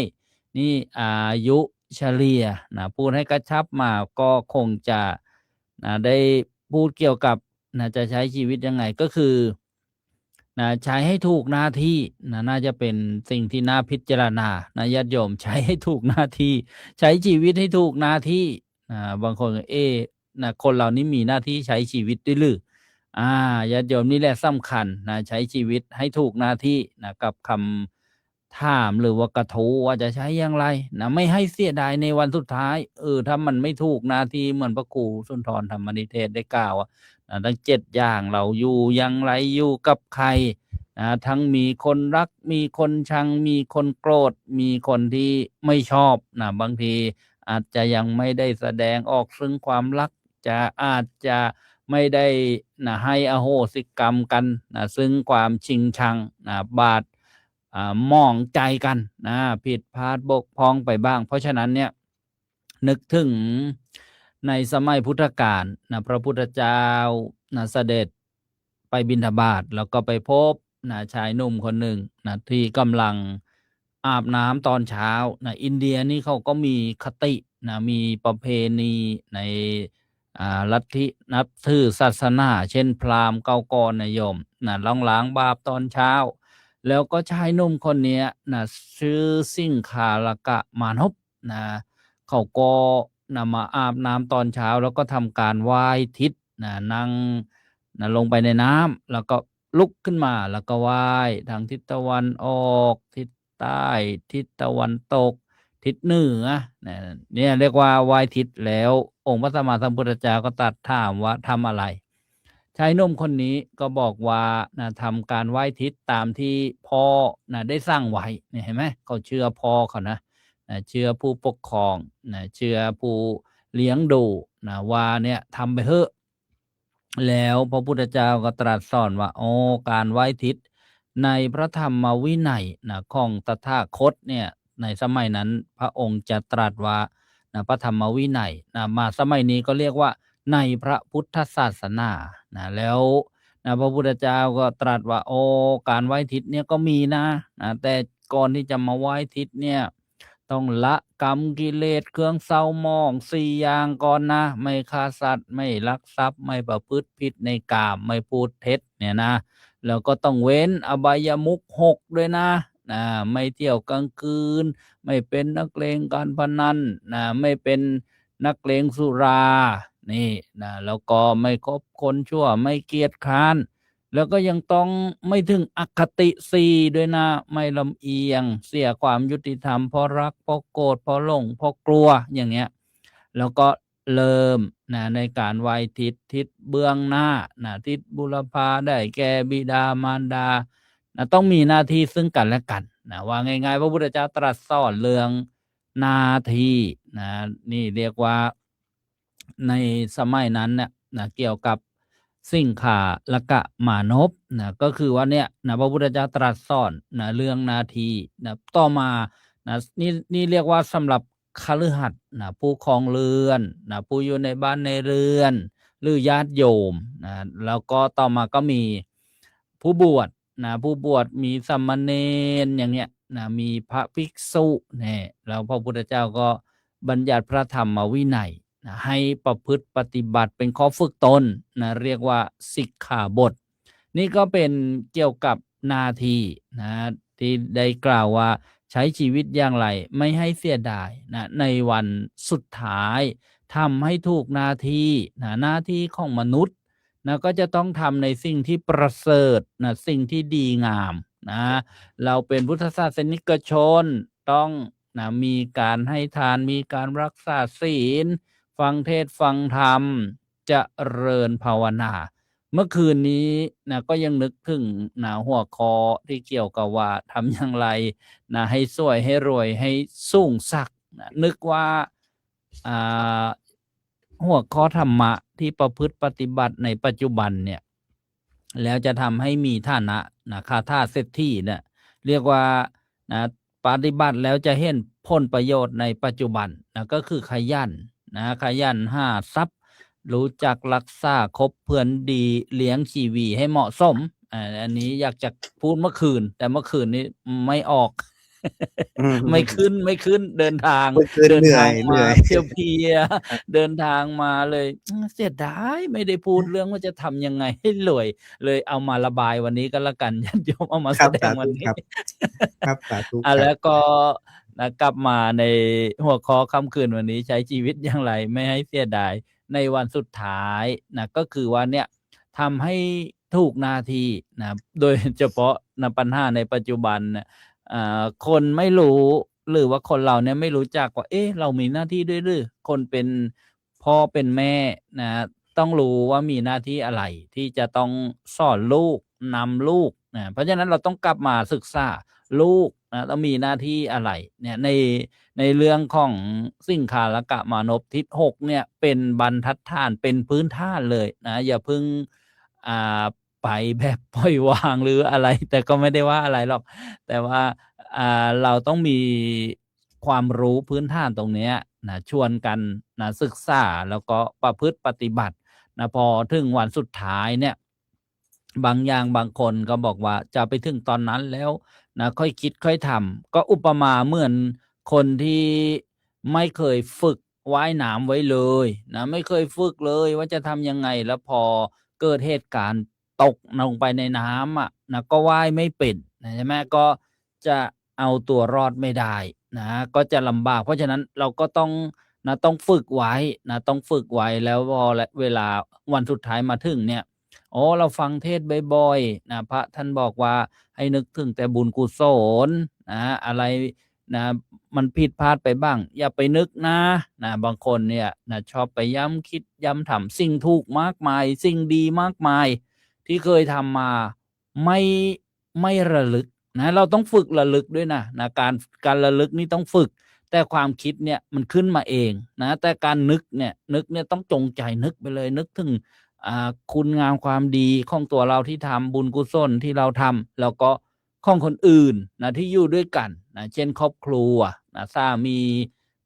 นี่อายุเฉลี่ยนะพูดให้กระชับมาก็คงจะนะได้พูดเกี่ยวกับนะจะใช้ชีวิตยังไงก็คือนะใช้ให้ถูกหน้าที่นะน่าจะเป็นสิ่งที่น่าพิจารณานะญาติโยมใช้ให้ถูกหน้าที่ใช้ชีวิตให้ถูกหน้าที่บางคนนะคนเรานี่มีหน้าที่ใช้ชีวิตด้วยหรือญาติโยมนี่แหละสำคัญนะใช้ชีวิตให้ถูกหน้าที่นะกับคำถามหรือว่ากระทู้ว่าจะใช้อย่างไรนะไม่ให้เสียดายในวันสุดท้ายถ้ามันไม่ถูกหน้าที่เหมือนพระครูสุนทรธรรมนิเทศได้กล่าวทั้ง7อย่างเราอยู่อย่างไรอยู่กับใครทั้งมีคนรักมีคนชังมีคนโกรธมีคนที่ไม่ชอบนะบางทีอาจจะยังไม่ได้แสดงออกซึ่งความรักอาจจะไม่ได้นะให้อโหสิกรรมกันนะซึ่งความชิงชังนะบาดมองใจกันนะผิดพลาดบกพร่องไปบ้างเพราะฉะนั้นเนี่ยนึกถึงในสมัยพุทธกาลนะพระพุทธเจ้านะเสด็จไปบิณฑบาตแล้วก็ไปพบนะชายหนุ่มคนหนึ่งนะที่กำลังอาบน้ำตอนเช้านะอินเดียนี่เขาก็มีคตินะมีประเพณีในลัทธินับถือศาสนาเช่นพราหมณ์เก่าก่อนนะโยมนะล้างบาปตอนเช้าแล้วก็ชายหนุ่มคนนี้นะชื่อสิงคาลกะมานพนะเขาก็นำมาอาบน้ำตอนเช้าแล้วก็ทำการไหว้ทิศนะนั่งนะลงไปในน้ำแล้วก็ลุกขึ้นมาแล้วก็ไหว้ทางทิศตะวันออกทิศใต้ทิศตะวันตกทิศเหนือเนี่ยเรียกว่าไหว้ทิศแล้วองค์พระสัมมาสัมพุทธเจ้าก็ตรัสถามว่าทำอะไรชายหนุ่มคนนี้ก็บอกว่าทำการไหว้ทิศตามที่พ่อได้สร้างไว้เนี่ยเห็นไหมเขาเชื่อพ่อเขานะเชื่อผู้ปกครองเชื่อผู้เลี้ยงดูว่าเนี่ยทำไปเถอะแล้วพระพุทธเจ้าก็ตรัสสอนว่าการไหว้ทิศในพระธรรมวินัยของตถาคตเนี่ยในสมัยนั้นพระองค์จะตรัสว่าพระธรรมวินัยมาสมัยนี้ก็เรียกว่าในพระพุทธศาสนาแล้วพระพุทธเจ้าก็ตรัสว่าการไหว้ทิศเนี่ยก็มีนะแต่ก่อนที่จะมาไหว้ทิศเนี่ยต้องละกรรมกิเลสเครื่องเศร้าหมอง4อย่างก่อนนะไม่ฆ่าสัตว์ไม่ลักทรัพย์ไม่ประพฤติผิดในกามไม่พูดเท็จเนี่ยนะแล้วก็ต้องเว้นอบายมุข6ด้วยนะไม่เที่ยวกลางคืนไม่เป็นนักเลงการพนันไม่เป็นนักเลงสุรานี่แล้วก็ไม่คบคนชั่วไม่เกียจคร้านแล้วก็ยังต้องไม่ถึงอคติ4ด้วยนะไม่ลำเอียงเสียความยุติธรรมเพราะรักเพราะโกรธเพราะหลงเพราะกลัวอย่างเงี้ยแล้วก็เริ่มในการไหว้ทิศเบื้องหน้าทิศบุรพาได้แก่บิดามารดาต้องมีหน้าที่ซึ่งกันและกันว่าง่ายๆพระพุทธเจ้าตรัสสอนเรื่องหน้าที่นี่เรียกว่า ในสมัยนั้นเนี่ยนะเกี่ยวกับสิงขาละกะมานพนะก็คือว่าเนี่ยนะพระพุทธเจ้าตรัสสอนนะเรื่องนาทีนะต่อมานะนี่เรียกว่าสำหรับคฤหัสถ์นะผู้ครองเรือนนะผู้อยู่ในบ้านในเรือนหรือญาติโยมนะแล้วก็ต่อมาก็มีผู้บวชนะผู้บวชมีสามเณรอย่างเนี้ยนะมีพระภิกษุเนี่ยแล้วพระพุทธเจ้าก็บัญญัติพระธรรมวินัยนะให้ประพฤติปฏิบัติเป็นข้อฝึกตนนะเรียกว่าสิกขาบทนี่ก็เป็นเกี่ยวกับนาทีนะที่ได้กล่าวว่าใช้ชีวิตอย่างไรไม่ให้เสียดายนะในวันสุดท้ายทำให้ถูกนาทีนะหน้าที่ของมนุษย์นะก็จะต้องทำในสิ่งที่ประเสริฐนะสิ่งที่ดีงามนะเราเป็นพุทธศาสนิกชนต้องนะมีการให้ทานมีการรักษาศีลฟังเทศน์ฟังธรรมเจริญภาวนาเมื่อคืนนี้นะก็ยังนึกถึงนะหัวข้อที่เกี่ยวกับว่าทำอย่างไรนะให้สวยให้รวยให้สูงสักนะนึกว่าหัวข้อธรรมะที่ประพฤติปฏิบัติในปัจจุบันเนี่ยแล้วจะทำให้มีฐานะนะคาถาเศรษฐีเนี่ยเรียกว่านะปฏิบัติแล้วจะเห็นผลประโยชน์ในปัจจุบันนะก็คือขยันนะขยันหาทรัพย์รู้จักรักษาคบเพื่อนดีเลี้ยงชีวีให้เหมาะสมอันนี้อยากจะพูดเมื่อคืนแต่เมื่อคืนนี้ไม่ออก ไม่ขึ้นเดินทาง เมื่อคืน เดิน เหนื่อ ทาง ยเห มา นื่อย เพลียเดินทางมาเลยเสียดายไม่ได้พูดเรื่องว่าจะทำยังไงให้รวยเลยเอามาระบายวันนี้ก็แล้วกัน ญาติโยมเอามา ค แส รับ ด สาง วั ธุ นนี้ ครับ ครับสาธุค อ่ะ รั แล้ บ วก็นะกลับมาในหัวข้อค่ำคืนวันนี้ใช้ชีวิตอย่างไรไม่ให้เสียดายในวันสุดท้ายนะก็คือว่าเนี่ยทำให้ถูกนาทีนะโดยเฉพาะนะปัญหาในปัจจุบันนะคนไม่รู้หรือว่าคนเราเนี่ยไม่รู้จักว่าเอ๊ะเรามีหน้าที่ด้วยหรือคนเป็นพ่อเป็นแม่นะต้องรู้ว่ามีหน้าที่อะไรที่จะต้องสอนลูกนำลูกนะเพราะฉะนั้นเราต้องกลับมาศึกษาลูกนะต้องมีหน้าที่อะไรเนี่ยในเรื่องของสิงคาละกะมานพทิศ6เนี่ยเป็นบรรทัดฐานเป็นพื้นฐานเลยนะอย่าเพิ่งไปแบบปล่อยวางหรืออะไร แต่ก็ไม่ได้ว่าอะไรหรอกแต่ว่าเราต้องมีความรู้พื้นฐานตรงเนี้ยนะชวนกันนะศึกษาแล้วก็ประพฤติปฏิบัตินะพอถึงวันสุดท้ายเนี่ยบางอย่างบางคนก็บอกว่าจะไปถึงตอนนั้นแล้วนะค่อยคิดค่อยทำก็อุปมาเหมือนคนที่ไม่เคยฝึกว่ายน้ำไว้เลยนะไม่เคยฝึกเลยว่าจะทำยังไงแล้วพอเกิดเหตุการณ์ตกลงไปในน้ำนะก็ว่ายไม่เป็นนะใช่ไหมก็จะเอาตัวรอดไม่ได้นะก็จะลำบากเพราะฉะนั้นเราก็ต้องฝึกไว้นะต้องฝึกไว้แล้วพอเวลาวันสุดท้ายมาถึงเนี่ยเราฟังเทศน์บ่อยๆนะพระท่านบอกว่าให้นึกถึงแต่บุญกุศลนะอะไรนะมันผิดพลาดไปบ้างอย่าไปนึกนะบางคนเนี่ยนะชอบไปย้ำคิดย้ำทำสิ่งถูกมากมายสิ่งดีมากมายที่เคยทำมาไม่ระลึกนะเราต้องฝึกระลึกด้วยนะการระลึกนี่ต้องฝึกแต่ความคิดเนี่ยมันขึ้นมาเองนะแต่การนึกเนี่ยต้องจงใจนึกไปเลยนึกถึงคุณงามความดีของตัวเราที่ทำบุญกุศลที่เราทำแล้วก็ของคนอื่นนะที่อยู่ด้วยกันนะเช่นครอบครัวนะสามี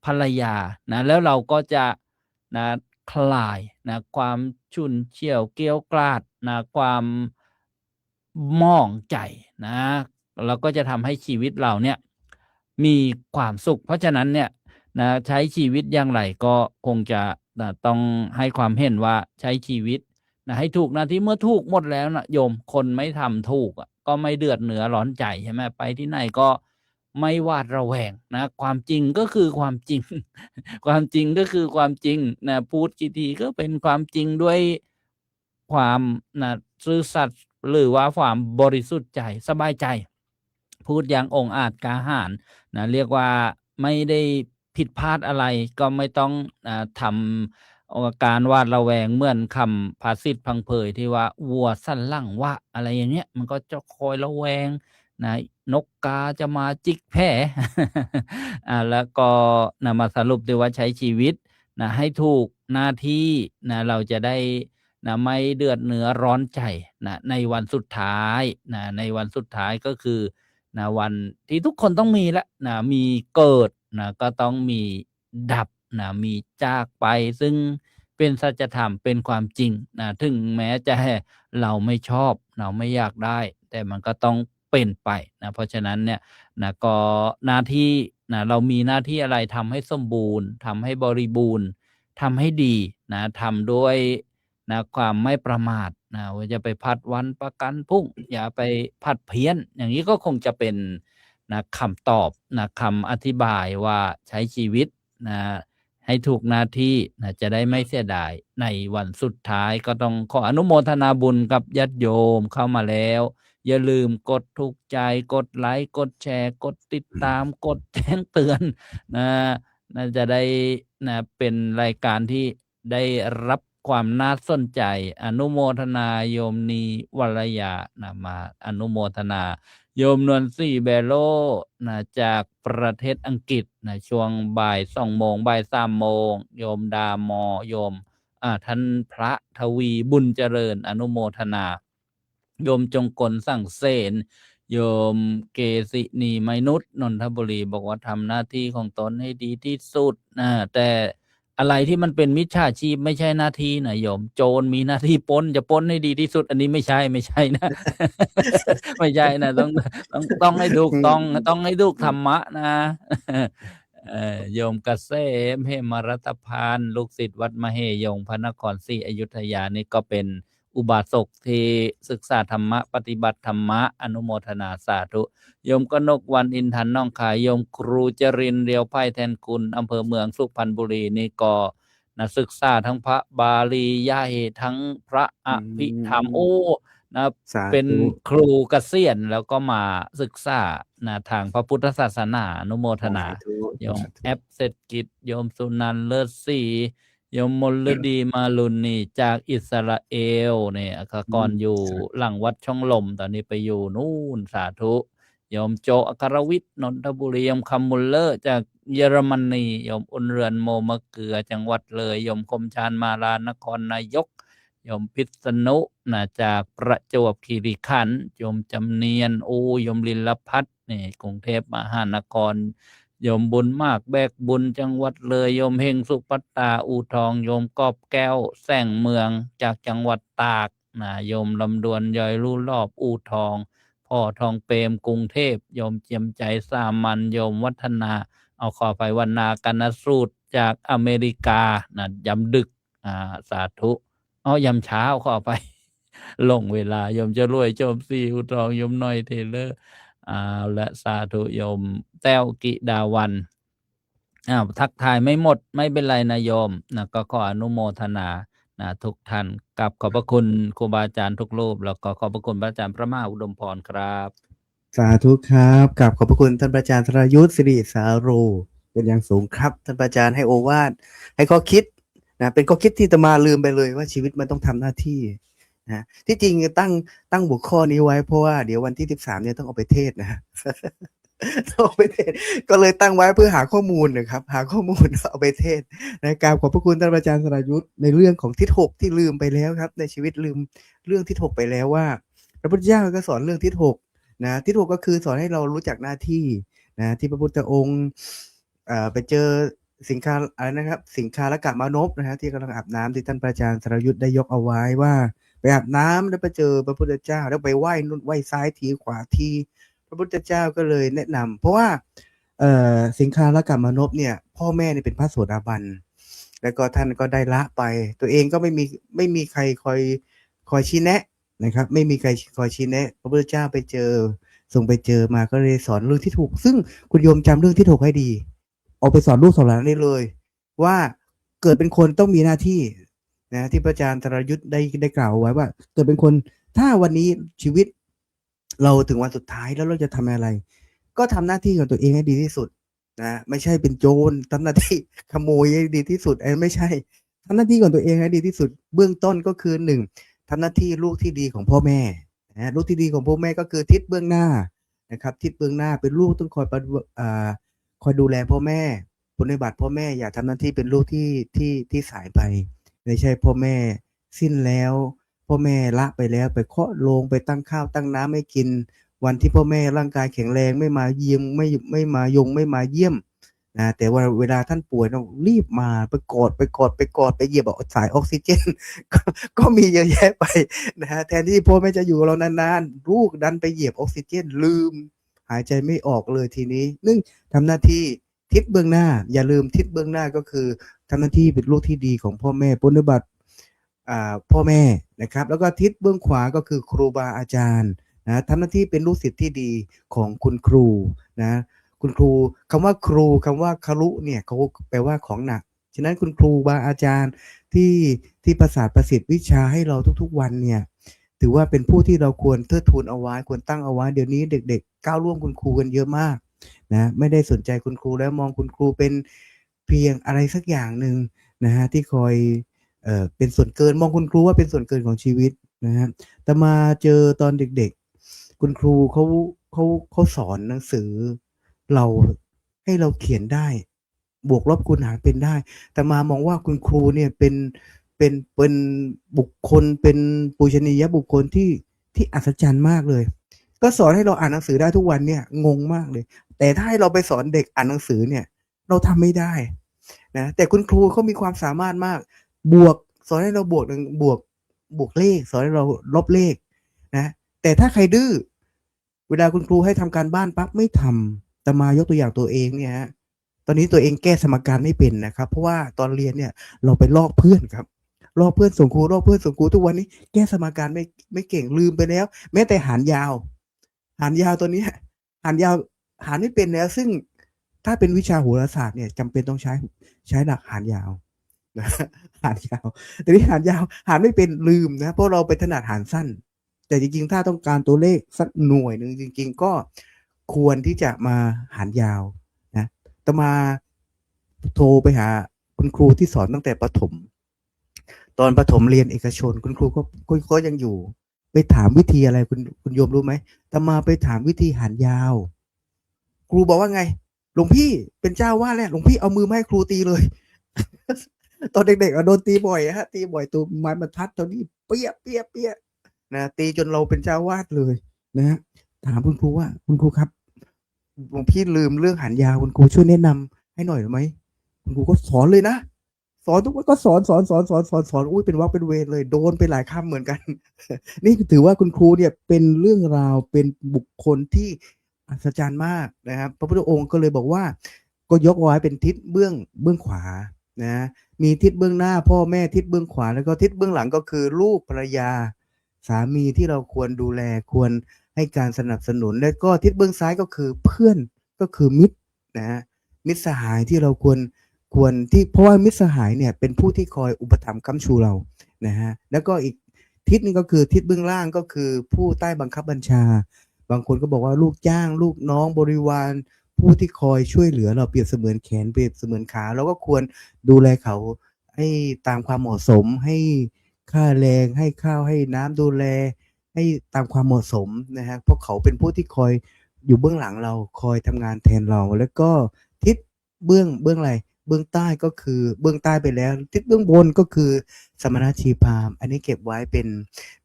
ภรรยานะแล้วเราก็จะนะคลายนะความฉุนเฉียวเกรี้ยวกราดนะความหม่องใจนะเราก็จะทำให้ชีวิตเราเนี่ยมีความสุขเพราะฉะนั้นเนี่ยนะใช้ชีวิตอย่างไรก็คงจะต้องให้ความเห็นว่าใช้ชีวิตนะให้ถูกนะที่เมื่อถูกหมดแล้วนะโยมคนไม่ทำถูกก็ไม่เดือดเนื้อร้อนใจใช่ไหมไปที่ไหนก็ไม่หวาดระแวงนะความจริงก็คือความจริง ความจริงก็คือความจริงนะพูดกี่ทีก็เป็นความจริงด้วยความนะซื่อสัตย์หรือว่าความบริสุทธิ์ใจสบายใจพูดอย่างองอาจกล้าหาญนะเรียกว่าไม่ได้ผิดพลาดอะไรก็ไม่ต้องทำการวาดระแวงเหมือนคำภาษิตพังเพยที่ว่าวัวสั้นหลังวะอะไรอย่างเงี้ยมันก็จะคอยระแวงนะนกกาจะมาจิกแผล แล้วก็มาสรุปด้วยว่าใช้ชีวิตนะให้ถูก หน้าที่นะเราจะได้นะไม่เดือดเนื้อร้อนใจนะในวันสุดท้ายนะในวันสุดท้ายก็คือนะวันที่ทุกคนต้องมีแล้วนะมีเกิดนะก็ต้องมีดับนะมีจากไปซึ่งเป็นสัจธรรมเป็นความจริงนะถึงแม้จะเราไม่ชอบเราไม่อยากได้ แต่มันก็ต้องเป็นไปนะเพราะฉะนั้นเนี่ยนะก็หน้าที่นะเรามีหน้าที่อะไรทำให้สมบูรณ์ทำให้บริบูรณ์ทำให้ดีนะทำด้วยนะความไม่ประมาทนะว่าจะไปผัดวันประกันพรุ่งอย่าไปผัดเพี้ยนอย่างนี้ก็คงจะเป็นนะคำตอบนะคำอธิบายว่าใช้ชีวิตนะให้ถูกหน้าที่นะจะได้ไม่เสียดายในวันสุดท้ายก็ต้องขออนุโมทนาบุญกับญาติโยมเข้ามาแล้ว อย่าลืมกดถูกใจกดไลค์กดแชร์กดติดตามกดแจ้งเตือนนะน่าจะได้นะเป็นรายการที่ได้รับความน่าสนใจอนุโมทนาโยมนีวรยานะมาอนุโมทนาโยมนวลซี่เบโลนะจากประเทศอังกฤษนะช่วงบ่าย2 โมงบ่าย3 โมงโยมดามอโยมท่านพระทวีบุญเจริญอนุโมทนาโยมจงกลสั่งเสนโยมเกษินีไมนุษย์นนทบุรีบอกว่าทำหน้าที่ของตนให้ดีที่สุดแต่อะไรที่มันเป็นมิจฉาชีพไม่ใช่หน้าที่นะโยมโจรมีหน้าที่ปล้นจะปล้นให้ดีที่สุดอันนี้ไม่ใช่นะ ไม่ใช่นะต้องให้ถูกต้องให้ถูกธรรมะนะโยมเกษมเหมรัตพานลูกศิษย์วัดมเหยงพระนครศรีอยุธยานี่ก็เป็นอุบาสกที่ศึกษาธรรมะปฏิบัติธรรมะอนุโมทนาสาธุโยมกนกวันอินทันน้องขายโยมครูจรินเรียวไพ่แทนคุณอำเภอเมืองสุพรรณบุรีนี่ก็นักศึกษาทั้งพระบาลีย่าเหทั้งพระอภิธรรมโอ้นะเป็นครูเกษียณแล้วก็มาศึกษานะทางพระพุทธศาสนาอนุโมทนาโยมแอปเศรษฐกิจโยมสุนันท์เลิศศรีโยมมลดีมาลุนนี่จากอิสราเอลเนี่ยก่อนอยู่หลังวัดช่องลมตอนนี้ไปอยู่นู่นสาธุโยมโจอัครวิทย์นนทบุรีโยมคำมุลเลอร์จากเยอรมนีโยมอุ่นเรือนโมมะเกลือจังหวัดเลยโยมคมชานมาลานครนายกโยมพิษณุจากประจวบคีรีขันธ์โยมจำเนียนโยมลินลพัฒน์นี่กรุงเทพมหานครโยมบุญมากแบกบุญจังหวัดเลยโยมเฮงสุปัตตาอูทองโยมกอบแก้วแสงเมืองจากจังหวัดตากโยมลำดวนย่อยลู่รอบอูทองพ่อทองเปรมกรุงเทพโยมเจียมใจสามัญโยมวัฒนาเอาขอไปวรรณากันสูตรจากอเมริกายำดึกสาธุยำเช้าขอไปลงเวลาโยมจะรวยโยมซีอูทองโยมน้อยเทเลอร์และสาธุโยมแต้วกิดาวันทักทายไม่หมดไม่เป็นไรนะโยมก็ขออนุโมทนาทุกท่านกับขอบพระคุณครูบาอาจารย์ทุกรูปแล้วก็ขอบพระคุณพระอาจารย์พระมหาอุดมพรครับสาธุครับกับขอบพระคุณท่านอาจารย์ธรายุทธสิริสาโรเป็นอย่างสูงครับท่านอาจารย์ให้โอวาทให้ข้อคิดเป็นข้อคิดที่อาตมาลืมไปเลยว่าชีวิตมันต้องทำหน้าที่ที่จริงตั้งหัวข้อนี้ไว้เพราะว่าเดี๋ยววันที่13เนี่ยต้องเอาไปเทศนะต้องเอาไปเทศก็เลยตั้งไว้เพื่อหาข้อมูลนะครับหาข้อมูลเอาไปเทศการขอบพระคุณท่านอาจารย์ธรายุทธในเรื่องของทิศ6ที่ลืมไปแล้วครับในชีวิตลืมเรื่องทิศ6ไปแล้วว่าพระพุทธเจ้าก็สอนเรื่องทิศ6ทิศ6ก็คือสอนให้เรารู้จักหน้าที่ที่พระพุทธองค์ไปเจอสิงคาอะไรนะครับสิงคาลกะมานพที่กำลังอาบน้ำที่ท่านอาจารย์ธรายุทธได้ยกเอาไว้ว่าไปอาบน้ำแล้วไปเจอพระพุทธเจ้าแล้วไปไหว้นู่นไหว้ซ้ายทีขวาทีพระพุทธเจ้าก็เลยแนะนำเพราะว่าสิงคาลกะมานพเนี่ยพ่อแม่เนี่ยเป็นพระโสดาบันแล้วก็ท่านก็ได้ละไปตัวเองก็ไม่มีใครคอยชี้แนะนะครับไม่มีใครคอยชี้แนะพระพุทธเจ้าไปเจอส่งไปเจอมาก็เลยสอนเรื่องที่ถูกซึ่งคุณโยมจำเรื่องที่ถูกให้ดีเอาไปสอนลูกสอนหลานได้เลยว่าเกิดเป็นคนต้องมีหน้าที่ที่พระอาจารย์ธรายุทธได้กล่าวไว้ว่าเกิดเป็นคนถ้าวันนี้ชีวิตเราถึงวันสุดท้ายแล้วเราจะทำอะไรก็ทำหน้าที่ของตัวเองให้ดีที่สุดไม่ใช่เป็นโจรทำหน้าที่ขโมยให้ดีที่สุดไม่ใช่ทำหน้าที่ของตัวเองให้ดีที่สุดเบื้องต้นก็คือ1ทำหน้าที่ลูกที่ดีของพ่อแม่ลูกที่ดีของพ่อแม่ก็คือทิศเบื้องหน้านะครับทิศเบื้องหน้าเป็นลูกต้องคอยดูแลพ่อแม่ ปฏิบัติพ่อแม่อย่าทำหน้าที่เป็นลูกที่สายไปไม่ใช่พ่อแม่สิ้นแล้วพ่อแม่ละไปแล้วไปเคาะโลงไปตั้งข้าวตั้งน้ำให้กินวันที่พ่อแม่ร่างกายแข็งแรงไม่มาเยี่ยมไม่มาไม่มาเยี่ยมนะแต่ว่าเวลาท่านป่วยต้องรีบมาไปกอดไปเหยียบสายออกซิเจน ก็มีเยอะแยะไปนะฮะแทนที่พ่อแม่จะอยู่กับเรานานๆลูกดันไปเหยียบออกซิเจนลืมหายใจไม่ออกเลยทีนี้นึ่งทำหน้าที่ทิศเบื้องหน้าอย่าลืมทิศเบื้องหน้าก็คือทำหน้าที่เป็นลูกที่ดีของพ่อแม่ปฏิบัติพ่อแม่นะครับแล้วก็ทิศเบื้องขวาก็คือครูบาอาจารย์นะทำหน้าที่เป็นลูกศิษย์ที่ดีของคุณครูนะคุณครูคำว่าครูคำว่าคารุเนี่ยเขาแปลว่าของหนักฉะนั้นคุณครูบาอาจารย์ที่ประสาทประสิทธิ์วิชาให้เราทุกๆวันเนี่ยถือว่าเป็นผู้ที่เราควรเทิดทูนเอาไว้ควรตั้งเอาไว้เดี๋ยวนี้เด็กๆก้าวล่วงคุณครูกันเยอะมากนะไม่ได้สนใจคุณครูแล้วมองคุณครูเป็นเพียงอะไรสักอย่างหนึ่งนะฮะที่คอยเป็นส่วนเกินมองคุณครูว่าเป็นส่วนเกินของชีวิตนะฮะแต่มาเจอตอนเด็กๆคุณครูเขาสอนหนังสือเราให้เราเขียนได้บวกลบคูณหารเป็นได้แต่มามองว่าคุณครูเนี่ยเป็นบุคคลเป็นปูชนียบุคคลที่อัศจรรย์มากเลยก็สอนให้เราอ่านหนังสือได้ทุกวันเนี่ยงงมากเลยแต่ถ้าให้เราไปสอนเด็กอ่านหนังสือเนี่ยเราทำไม่ได้นะแต่คุณครูเขามีความสามารถมากบวกสอนให้เราบวกเลขสอนให้เราลบเลขนะแต่ถ้าใครดื้อเวลาคุณครูให้ทำการบ้านปั๊บไม่ทำแต่มายกตัวอย่างตัวเองเนี่ยฮะตอนนี้ตัวเองแก้สมการไม่เป็นนะครับเพราะว่าตอนเรียนเนี่ยเราไปลอกเพื่อนครับลอกเพื่อนส่งครูลอกเพื่อนส่งครูทุกวันนี้แก้สมการไม่เก่งลืมไปแล้วแม้แต่หารยาวตัวนี้หารยาวหารไม่เป็นแล้วซึ่งถ้าเป็นวิชาโหราศาสตร์เนี่ยจำเป็นต้องใช้หลักหารยาวนะหารยาวแต่นี่หารยาวหารไม่เป็นลืมนะเพราะเราไปถนัดหารสั้นแต่จริงๆถ้าต้องการตัวเลขสักหน่วยหนึ่งจริงๆก็ควรที่จะมาหารยาวนะแต่มาโทรไปหาคุณครูที่สอนตั้งแต่ประถมตอนประถมเรียนเอกชนคุณครูก็ยังอยู่ไปถามวิธีอะไรคุณโยมรู้ไหมแต่มาไปถามวิธีหารยาวครูบอกว่าไงหลวงพี่เป็นเจ้าว่าแหละหลวงพี่เอามือมาให้ครูตีเลย ตอนเด็กๆโดนตีบ่อยฮะตีบ่อยตัวไม้บรรทัดตัวนี้เปี้ยนะตีจนเราเป็นเจ้าวาดเลยนะฮะถามคุณครูว่าคุณครูครับหลวงพี่ลืมเรื่องหารยาวคุณครูช่วยแนะนำให้หน่อยไหมคุณครูก็สอนเลยนะสอนทุกวันก็สอนอุ้ยเป็นวรรคเป็นเวรเลยโดนไปหลายคำเหมือนกัน นี่ถือว่าคุณครูเนี่ยเป็นเรื่องราวเป็นบุคคลที่อัศจรรย์มากนะครับพระพุทธองค์ก็เลยบอกว่าก็ยกไว้เป็นทิศเบื้องขวานะมีทิศเบื้องหน้าพ่อแม่ทิศเบื้องขวาแล้วก็ทิศเบื้องหลังก็คือลูกภรรยาสามีที่เราควรดูแลควรให้การสนับสนุนและก็ทิศเบื้องซ้ายก็คือเพื่อนก็คือมิตรนะมิตรสหายที่เราควรที่เพราะว่ามิตรสหายเนี่ยเป็นผู้ที่คอยอุปถัมภ์ค้ำชูเรานะฮะแล้วก็อีกทิศนึงก็คือทิศเบื้องล่างก็คือผู้ใต้บังคับบัญชาบางคนก็บอกว่าลูกจ้างลูกน้องบริวารผู้ที่คอยช่วยเหลือเราเปรียบเสมือนแขนเปรียบเสมือนขาเราก็ควรดูแลเขาให้ตามความเหมาะสมให้ค่าแรงให้ข้าวให้น้ำดูแลให้ตามความเหมาะสมนะฮะเพราะเขาเป็นผู้ที่คอยอยู่เบื้องหลังเราคอยทำงานแทนเราแล้วก็ทิศเบื้องอะไรเบื้องใต้ก็คือเบื้องใต้ไปแล้วทิศเบื้องบนก็คือสมณชีพราหมณ์อันนี้เก็บไว้เ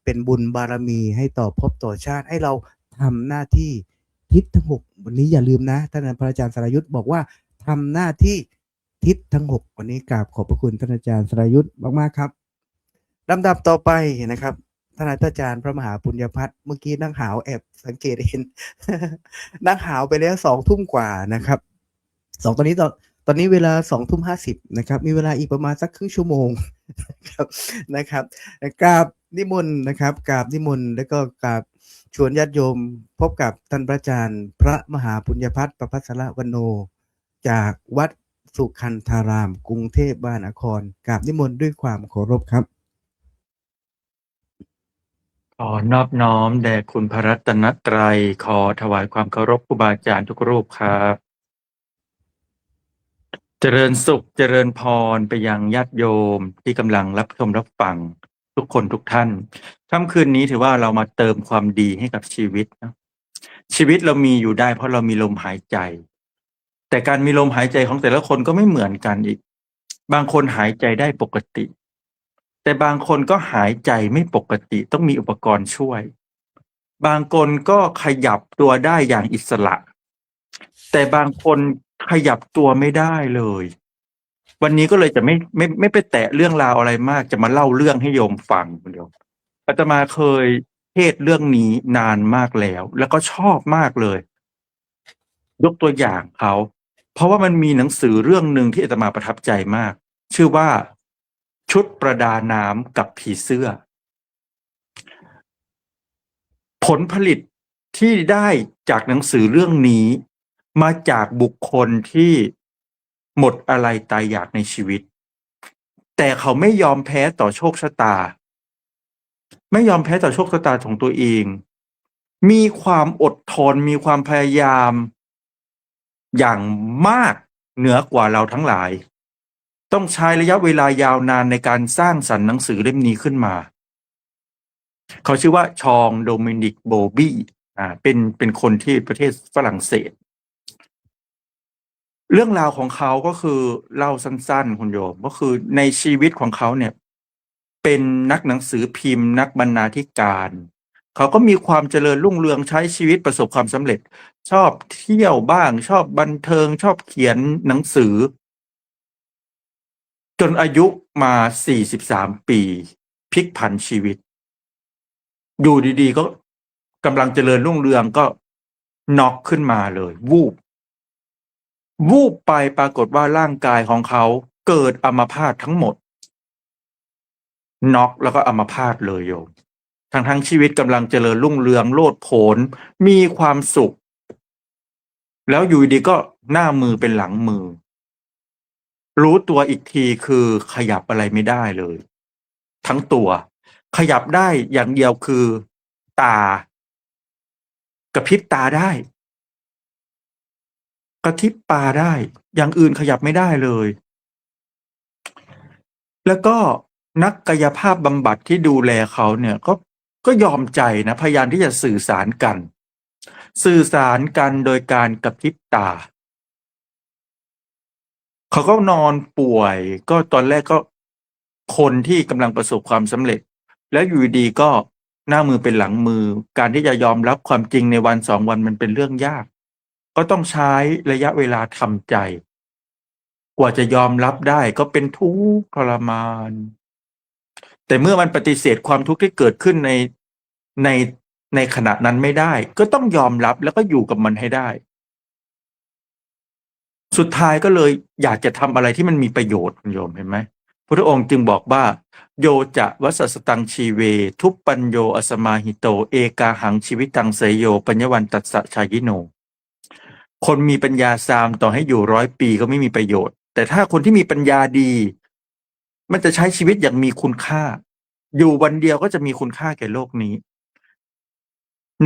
ป็นบุญบารมีให้ต่อภพต่อชาติให้เราทำหน้าที่ทิศทั้งหกวันนี้อย่าลืมนะท่านพระอาจารย์สรายุทธบอกว่าทำหน้าที่ทิศทั้งหกวันนี้กราบขอบพระคุณท่านอาจารย์สรายุทธมากๆครับลำดับต่อไปนะครับท่านอาจารย์พระมหาปุญญพัฒน์เมื่อกี้นั่งหาวแอบสังเกตเห็น นั่งหาวไปแล้ว2 ทุ่มกว่านะครับตอนนี้เวลา20:50นะครับมีเวลาอีกประมาณสักครึ่งชั่วโมงนะครับกราบนิมนต์นะครับกราบนิมนต์แล้วก็กราบชวนญาติโยมพบกับท่านพระอาจารย์พระมหาปุญญพัฒน์ประภัสรวโนจากวัดสุขันธารามกรุงเทพมหานครกราบนิมนต์ด้วยความเคารพครับขอนอบน้อมแด่คุณพระรัตนตรัยขอถวายความเคารพครูบาอาจารย์ทุกรูปครับเจริญสุขเจริญพรไปยังญาติโยมที่กำลังรับชมรับฟังทุกคนทุกท่านค่ำคืนนี้ถือว่าเรามาเติมความดีให้กับชีวิตนะชีวิตเรามีอยู่ได้เพราะเรามีลมหายใจ แต่การมีลมหายใจของแต่ละคนก็ไม่เหมือนกันอีก บางคนหายใจได้ปกติ แต่บางคนก็หายใจไม่ปกติต้องมีอุปกรณ์ช่วย บางคนก็ขยับตัวได้อย่างอิสระ แต่บางคนขยับตัวไม่ได้เลย วันนี้ก็เลยจะไม่ไปแตะเรื่องราวอะไรมาก จะมาเล่าเรื่องให้โยมฟังคุณโยมอาตมาเคยเทศน์เรื่องนี้นานมากแล้ว แล้วก็ชอบมากเลย ยกตัวอย่างเขา เพราะว่ามันมีหนังสือเรื่องหนึ่งที่อาตมาประทับใจมาก ชื่อว่าชุดประดาน้ำกับผีเสื้อ ผลผลิตที่ได้จากหนังสือเรื่องนี้มาจากบุคคลที่หมดอะไรตายอยากในชีวิต แต่เขาไม่ยอมแพ้ต่อโชคชะตา ไม่ยอมแพ้ต่อโชคชะตาของตัวเอง มีความอดทน มีความพยายามอย่างมากเหนือกว่าเราทั้งหลาย ต้องใช้ระยะเวลายาวนานในการสร้างสรรค์หนังสือเล่มนี้ขึ้นมา เขาชื่อว่าชองโดมินิกโบบี้เป็นคนที่ประเทศฝรั่งเศส เรื่องราวของเขาก็คือเล่าสั้นๆคุณโยมก็คือในชีวิตของเขาเนี่ย เป็นนักหนังสือพิมพ์นักบรรณาธิการ เขาก็มีความเจริญรุ่งเรืองใช้ชีวิตประสบความสำเร็จ ชอบเที่ยวบ้าง ชอบบันเทิง ชอบเขียนหนังสือ จนอายุมา43 ปีพลิกผันชีวิต อยู่ดีๆก็กำลังเจริญรุ่งเรืองก็น็อกขึ้นมาเลยวูบไปปรากฏว่าร่างกายของเขาเกิดอัมพาตทั้งหมดน็อกแล้วก็อัมพาตเลยโยมทั้งชีวิตกำลังเจริญรุ่งเรืองโลดโผนมีความสุข แล้วอยู่ดีก็หน้ามือเป็นหลังมือ รู้ตัวอีกทีคือขยับอะไรไม่ได้เลย ทั้งตัวขยับได้อย่างเดียวคือตากระพริบตาได้ กระพริบตาได้อย่างอื่นขยับไม่ได้เลย แล้วก็นักกายภาพบำบัดที่ดูแลเขาเนี่ยก็ยอมใจนะพยายามที่จะสื่อสารกันโดยการกระพริบตา เขาก็นอนป่วยก็ตอนแรกก็คนที่กำลังประสบความสำเร็จ แล้วอยู่ดีก็หน้ามือเป็นหลังมือการที่จะยอมรับความจริงในวัน2 วันมันเป็นเรื่องยาก ก็ต้องใช้ระยะเวลาทำใจ กว่าจะยอมรับได้ก็เป็นทุกข์ทรมาน แต่เมื่อมันปฏิเสธความทุกข์ที่เกิดขึ้นในขณะนั้นไม่ได้ ก็ต้องยอมรับแล้วก็อยู่กับมันให้ได้ สุดท้ายก็เลยอยากจะทำอะไรที่มันมีประโยชน์คุณโยมเห็นไหมพระองค์จึงบอกว่าโยจะวัสสตังชีเวทุปปัญโยอสมาหิโตเอกาหังชีวิตังเสยโยปัญญวันตัสสะชายิโนคนมีปัญญาซามต่อให้อยู่100 ปีก็ไม่มีประโยชน์แต่ถ้าคนที่มีปัญญาดีมันจะใช้ชีวิตอย่างมีคุณค่าอยู่วันเดียวก็จะมีคุณค่าแก่โลกนี้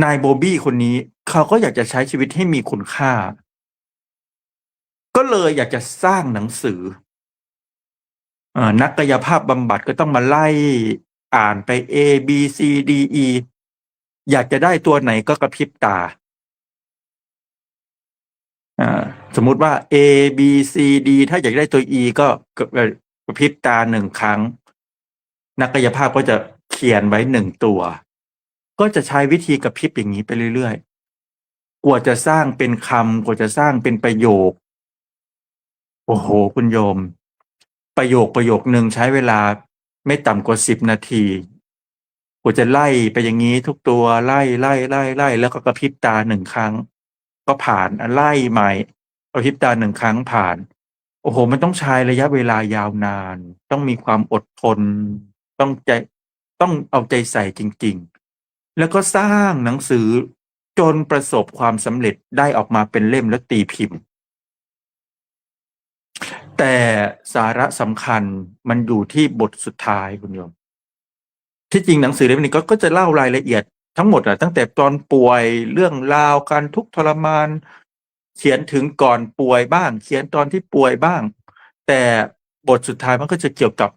นายโบบี้คนนี้เขาก็อยากจะใช้ชีวิตให้มีคุณค่าก็เลยอยากจะสร้างหนังสือนักกายภาพบำบัดก็ต้องมาไล่อ่านไป A B C D E อยากจะได้ตัวไหนก็กระพริบตาสมมุติว่า A B C D ถ้าอยากได้ตัว E ก็กระพริบตา1 ครั้งนักกายภาพก็จะเขียนไว้1 ตัวก็จะใช้วิธีกระพริบอย่างนี้ไปเรื่อยๆกว่าจะสร้างเป็นคำกว่าจะสร้างเป็นประโยคโอ้โหคุณโยมประโยคหนึ่งใช้เวลาไม่ต่ำกว่า10 นาทีกว่าจะไล่ไปอย่างนี้ทุกตัวไล่แล้วก็กระพริบตา1 ครั้งก็ผ่านไล่ใหม่กระพริบตา1 ครั้งผ่านโอ้โหมันต้องใช้ระยะเวลายาวนานต้องมีความอดทนต้องเอาใจใส่จริงๆแล้วก็สร้างหนังสือจนประสบความสำเร็จได้ออกมาเป็นเล่มและตีพิมพ์แต่สาระสำคัญมันอยู่ที่บทสุดท้ายคุณโยมที่จริงหนังสือเล่มนี้ก็จะเล่ารายละเอียดทั้งหมดตั้งแต่ตอนป่วยเรื่องราวการทุกข์ทรมานเขียนถึงก่อนป่วยบ้างเขียนตอนที่ป่วยบ้างแต่บทสุดท้ายมันก็จะเกี่ยวกับ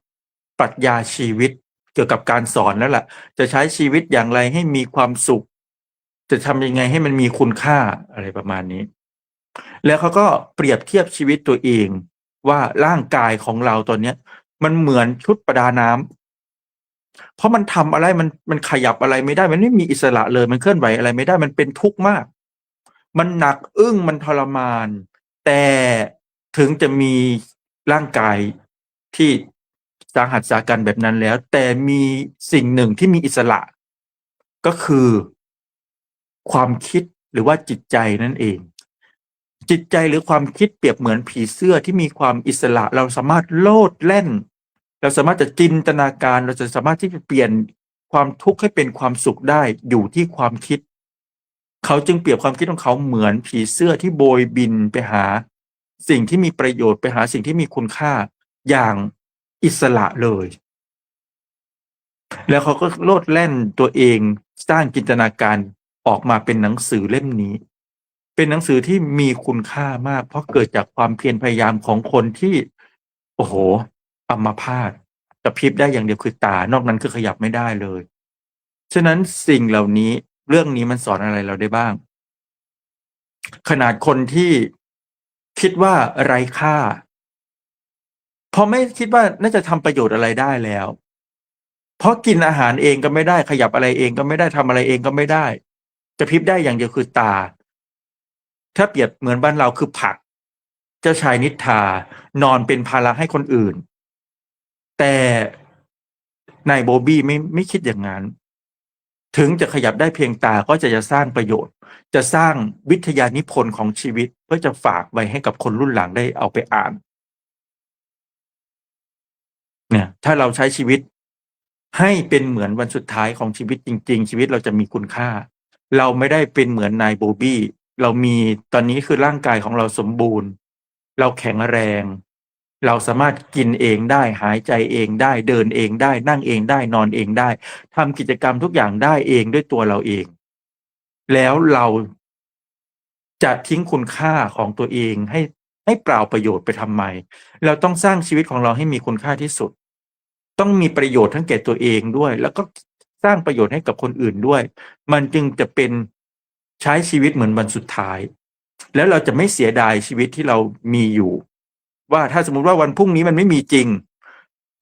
ปรัชญาชีวิตเกี่ยวกับการสอนแล้วล่ะจะใช้ชีวิตอย่างไรให้มีความสุขจะทำยังไงให้มันมีคุณค่าอะไรประมาณนี้ แล้วเขาก็เปรียบเทียบชีวิตตัวเองว่าร่างกายของเราตอนเนี้ย มันเหมือนชุดประดาน้ำเพราะมันทำอะไรมันขยับอะไรไม่ได้ มันไม่มีอิสระเลย มันเคลื่อนไหวอะไรไม่ได้ มันเป็นทุกข์มาก มันหนักอึ้งมันทรมาน แต่ถึงจะมีร่างกายที่สาหัสสากันแบบนั้นแล้ว แต่มีสิ่งหนึ่งที่มีอิสระ ก็คือความคิดหรือว่าจิตใจนั่นเอง จิตใจหรือความคิดเปรียบเหมือนผีเสื้อที่มีความอิสระ เราสามารถโลดแล่น เราสามารถจะจินตนาการ เราจะสามารถที่จะเปลี่ยนความทุกข์ให้เป็นความสุขได้อยู่ที่ความคิด เขาจึงเปรียบความคิดของเขาเหมือนผีเสื้อที่โบยบินไปหาสิ่งที่มีประโยชน์ไปหาสิ่งที่มีคุณค่าอย่างอิสระเลย แล้วเขาก็โลดแล่นตัวเองสร้างจินตนาการออกมาเป็นหนังสือเล่มนี้ เป็นหนังสือที่มีคุณค่ามาก เพราะเกิดจากความเพียรพยายามของคนที่ โอ้โหอัมพาตกระพริบได้อย่างเดียวคือตานอกนั้นคือขยับไม่ได้เลย ฉะนั้นสิ่งเหล่านี้เรื่องนี้มันสอนอะไรเราได้บ้าง ขนาดคนที่คิดว่าไร้ค่าพอไม่คิดว่าน่าจะทำประโยชน์อะไรได้แล้ว เพราะกินอาหารเองก็ไม่ได้ขยับอะไรเองก็ไม่ได้ทำอะไรเองก็ไม่ได้จะพริบได้อย่างเดียวคือตา ถ้าเปรียบเหมือนบ้านเราคือผัก เจ้าชายนิทรานอนเป็นภาระให้คนอื่น แต่นายโบบี้ไม่คิดอย่างนั้น ถึงจะขยับได้เพียงตาก็จะสร้างประโยชน์ จะสร้างวิทยานิพนธ์ของชีวิตเพื่อจะฝากไว้ให้กับคนรุ่นหลังได้เอาไปอ่าน เนี่ยถ้าเราใช้ชีวิตให้เป็นเหมือนวันสุดท้ายของชีวิตจริงๆชีวิตเราจะมีคุณค่า เราไม่ได้เป็นเหมือนนายโบบี้เรามีตอนนี้คือร่างกายของเราสมบูรณ์ เราแข็งแรง เราสามารถกินเองได้หายใจเองได้เดินเองได้นั่งเองได้นอนเองได้ทำกิจกรรมทุกอย่างได้เองด้วยตัวเราเอง แล้วเราจะทิ้งคุณค่าของตัวเองให้เปล่าประโยชน์ไปทำไม เราต้องสร้างชีวิตของเราให้มีคุณค่าที่สุด ต้องมีประโยชน์ทั้งแก่ตัวเองด้วย แล้วก็สร้างประโยชน์ให้กับคนอื่นด้วย มันจึงจะเป็นใช้ชีวิตเหมือนวันสุดท้าย แล้วเราจะไม่เสียดายชีวิตที่เรามีอยู่ ว่าถ้าสมมุติว่าวันพรุ่งนี้มันไม่มีจริง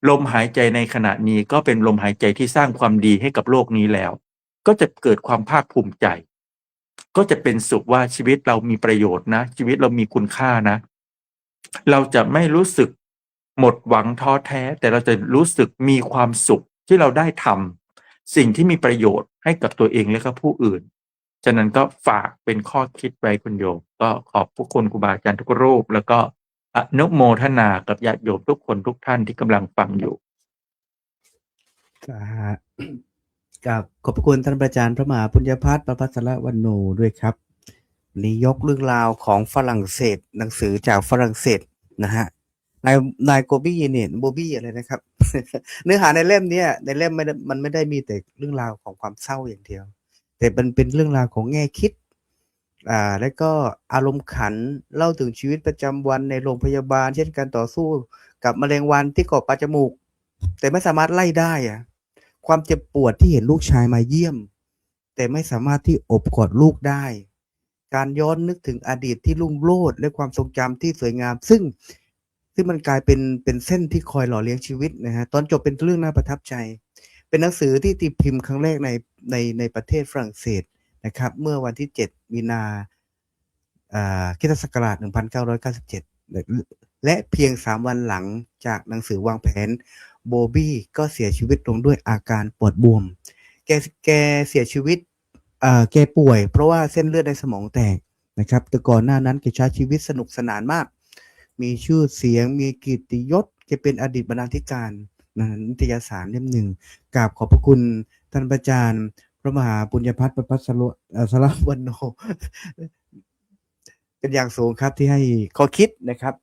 ลมหายใจในขณะนี้ก็เป็นลมหายใจที่สร้างความดีให้กับโลกนี้แล้ว ก็จะเกิดความภาคภูมิใจ ก็จะเป็นสุขว่าชีวิตเรามีประโยชน์นะ ชีวิตเรามีคุณค่านะ เราจะไม่รู้สึกหมดหวังท้อแท้ แต่เราจะรู้สึกมีความสุขที่เราได้ทำสิ่งที่มีประโยชน์ให้กับตัวเองและก็ผู้อื่น ฉะนั้นก็ฝากเป็นข้อคิดไว้คุณโยม ก็ขอบพระคุณครูบาอาจารย์ทุกรูป แล้วก็อนุโมทนากับญาติโยมทุกคนทุกท่านที่กำลังฟังอยู่ กับขอบพระคุณท่านอาจารย์พระมหาปุญญพัฒน์ประภัสรวรรณโนด้วยครับวันนี้ยกเรื่องราวของฝรั่งเศสหนังสือจากฝรั่งเศสนะฮะนายโกบี้เนี่ยโบบี้อะไรนะครับ เนื้อหาในเล่มเนี้ยในเล่มมันไม่ได้มีแต่เรื่องราวของความเศร้าอย่างเดียว แต่มันเป็นเรื่องราวของแง่คิดแล้วก็อารมณ์ขันเล่าถึงชีวิตประจำวันในโรงพยาบาล เช่นการต่อสู้กับแมลงวันที่เกาะปลายจมูก แต่ไม่สามารถไล่ได้อะความเจ็บปวดที่เห็นลูกชายมาเยี่ยม แต่ไม่สามารถที่อบกอดลูกได้ การย้อนนึกถึงอดีตที่รุ่งโรจน์และความทรงจำที่สวยงาม ซึ่งมันกลายเป็นเส้นที่คอยหล่อเลี้ยงชีวิตนะฮะตอนจบเป็นเรื่องน่าประทับใจ เป็นหนังสือที่ตีพิมพ์ครั้งแรกในประเทศฝรั่งเศสนะครับเมื่อวันที่7มีนาคริสตศักราช1997และเพียง3วันหลังจากหนังสือวางแผนโบบี้ก็เสียชีวิตลงด้วยอาการปวดบวมแกเสียชีวิตแกป่วยเพราะว่าเส้นเลือดในสมองแตกนะครับแต่ก่อนหน้านั้นแกใช้ชีวิตสนุกสนานมากมีชื่อเสียงมีกิตติยศแกเป็นอดีตบรรณาธิการนิตยสารเล่มหนึ่งกราบขอบพระคุณท่านอาจารย์พระมหาปุญญพัฒน์ประภัสรวรรณโนเป็นอย่างสูงครับที่ให้ข้อคิดนะครับ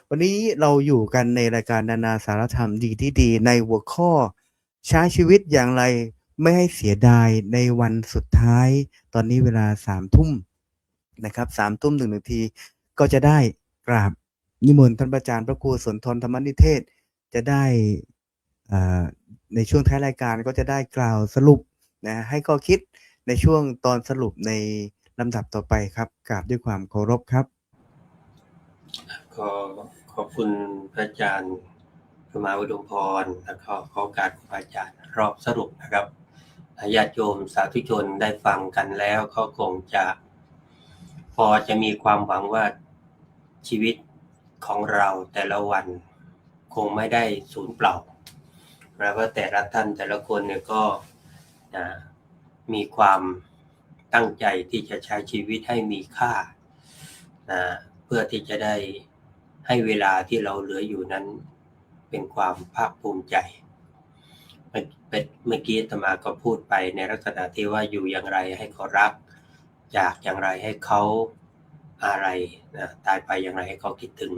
วันนี้เราอยู่กันในรายการนานาสารธรรมดีที่ดีในหัวข้อใช้ชีวิตอย่างไรไม่ให้เสียดายในวันสุดท้ายตอนนี้เวลา3 ทุ่มนะครับ3 ทุ่ม1 นาทีก็จะได้กราบนิมนต์ท่านอาจารย์พระครูสุนทรธรรมนิเทศจะได้ในช่วงท้ายรายการก็จะได้กล่าวสรุปนะให้ข้อคิดในช่วงตอนสรุปในลำดับต่อไปครับกราบด้วยความเคารพครับ ก็ขอบคุณพระอาจารย์สมมาอุดมพรแล้วก็ขอโอกาสพระอาจารย์รอบสรุปนะครับญาติโยมสาธุชนได้ฟังกันแล้วก็คงจะพอจะมีความหวังว่าชีวิตของเราแต่ละวันคงไม่ได้สูญเปล่าแล้วก็แต่ละท่านแต่ละคนเนี่ยก็มีความตั้งใจที่จะใช้ชีวิตให้มีค่าเพื่อที่จะได้ให้เวลาที่เราเหลืออยู่นั้นเป็นความภาคภูมิใจเมื่อกี้อาตมาก็พูดไปในลักษณะที่ว่าอยู่อย่างไรให้เขารักจากอย่างไรให้เขาอะไรตายไปอย่างไรให้เขาคิดถึง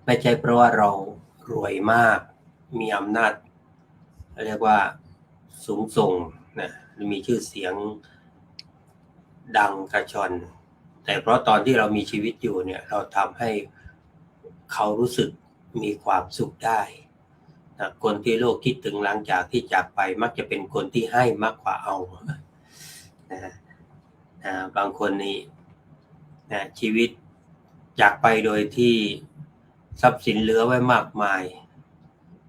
ไม่ใช่เพราะว่าเรารวยมากมีอำนาจเรียกว่าสูงส่งมีชื่อเสียงดังกระชอนแต่เพราะตอนที่เรามีชีวิตอยู่เนี่ยเราทำให้เขารู้สึกมีความสุขได้คนที่โลกคิดถึงหลังจากที่จากไปมักจะเป็นคนที่ให้มากกว่าเอาบางคนนี่ชีวิตจากไปโดยที่ทรัพย์สินเหลือไว้มากมาย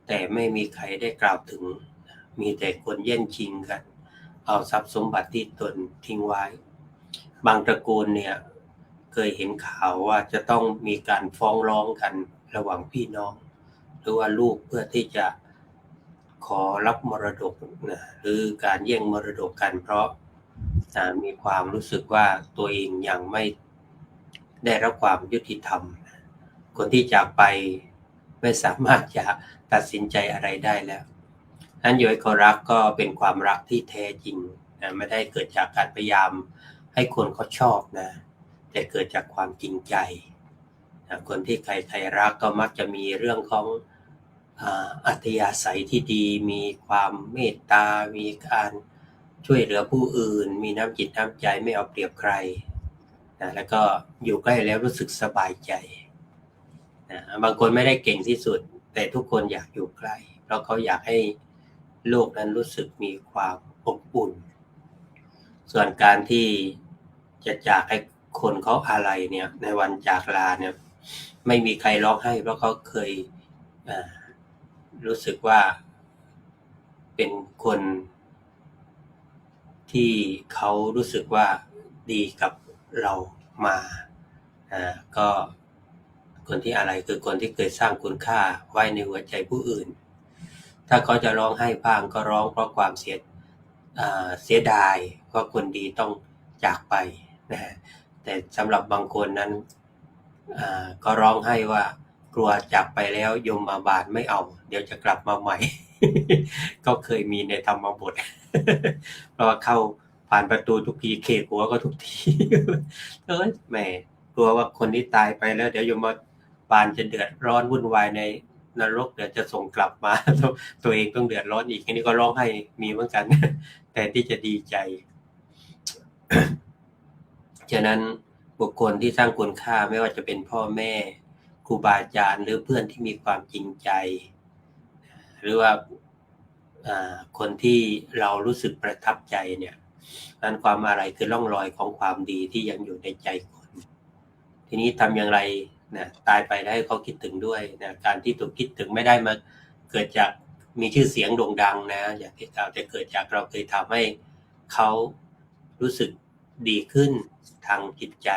แต่ไม่มีใครได้กล่าวถึงมีแต่คนแย่งชิงกันเอาทรัพย์สมบัติที่ตนทิ้งไว้บางตระกูลเนี่ยเคยเห็นข่าวว่าจะต้องมีการฟ้องร้องกันระหว่างพี่น้องหรือว่าลูกเพื่อที่จะขอรับมรดกหรือการแย่งมรดกกันเพราะมีความรู้สึกว่าตัวเองยังไม่ได้รับความยุติธรรมคนที่จากไปไม่สามารถจะตัดสินใจอะไรได้แล้วนั้นอยู่ให้เขารักก็เป็นความรักที่แท้จริงไม่ได้เกิดจากการพยายามให้คนเขาชอบนะแต่เกิดจากความจริงใจคนที่ใครรักก็มักจะมีเรื่องของอัธยาศัยที่ดีมีความเมตตามีการช่วยเหลือผู้อื่นมีน้ำจิตน้ำใจไม่เอาเปรียบใครแล้วก็อยู่ใกล้แล้วรู้สึกสบายใจบางคนไม่ได้เก่งที่สุดแต่ทุกคนอยากอยู่ใกล้เพราะเขาอยากให้โลกนั้นรู้สึกมีความอบอุ่นส่วนการที่จะจากให้คนเขาอะไรเนี่ยในวันจากลาเนี่ยไม่มีใครร้องไห้เพราะเขาเคยรู้สึกว่าเป็นคนที่เขารู้สึกว่าดีกับเรามาก็คนที่อะไรคือคนที่เคยสร้างคุณค่าไว้ในหัวใจผู้อื่นถ้าเขาจะร้องไห้บ้างก็ร้องเพราะความเสียดายว่าคนดีต้องจากไปนะแต่สำหรับบางคนนั้นก็ร้องไห้ว่ากลัวจากไปแล้วยมบาลไม่เอาเดี๋ยวจะกลับมาใหม่ ก็เคยมีในธรรมบท เพราะว่าเข้าผ่านประตูทุกทีเขกหัวก็ทุกที แหมกลัวว่าคนที่ตายไปแล้วเดี๋ยวยมบาลจะเดือดร้อนวุ่นวายในนรกเดี๋ยวจะส่งกลับมา ตัวเองต้องเดือดร้อนอีกอันนี้ก็ร้องไห้มีเหมือนกัน แต่ที่จะดีใจ ฉะนั้นบุคคลที่สร้างคุณค่าไม่ว่าจะเป็นพ่อแม่ครูบาอาจารย์หรือเพื่อนที่มีความจริงใจหรือว่าคนที่เรารู้สึกประทับใจเนี่ยนั้นความอะไรคือร่องรอยของความดีที่ยังอยู่ในใจคนทีนี้ทำอย่างไรนะตายไปได้ให้เขาคิดถึงด้วยนะการที่ถูกคิดถึงไม่ได้มาเกิดจากมีชื่อเสียงโด่งดังนะอย่างที่กล่าวจะเกิดจากเราเคยทำให้เขารู้สึกดีขึ้นทางจิตใจ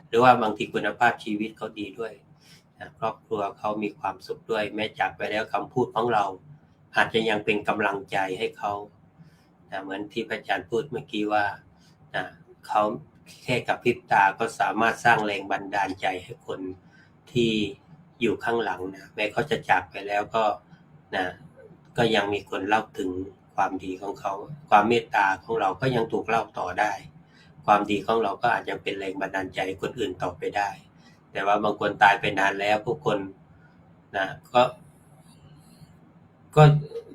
หรือว่าบางทีคุณภาพชีวิตเขาดีด้วยนะครอบครัวเขามีความสุขด้วยแม้จากไปแล้วคำพูดของเราอาจจะยังเป็นกำลังใจให้เขานะเหมือนที่พระอาจารย์พูดเมื่อกี้ว่านะเขาแค่กับพริบตาก็สามารถสร้างแรงบันดาลใจให้คนที่อยู่ข้างหลังนะแม้เขาจะจากไปแล้วก็นะก็ยังมีคนเล่าถึงความดีของเขาความเมตตาของเราก็ยังถูกเล่าต่อได้ความดีของเราก็อาจจะเป็นแรงบันดาลใจคนอื่นต่อไปได้แต่ว่าบางคนตายไปนานแล้วพวกคนนะ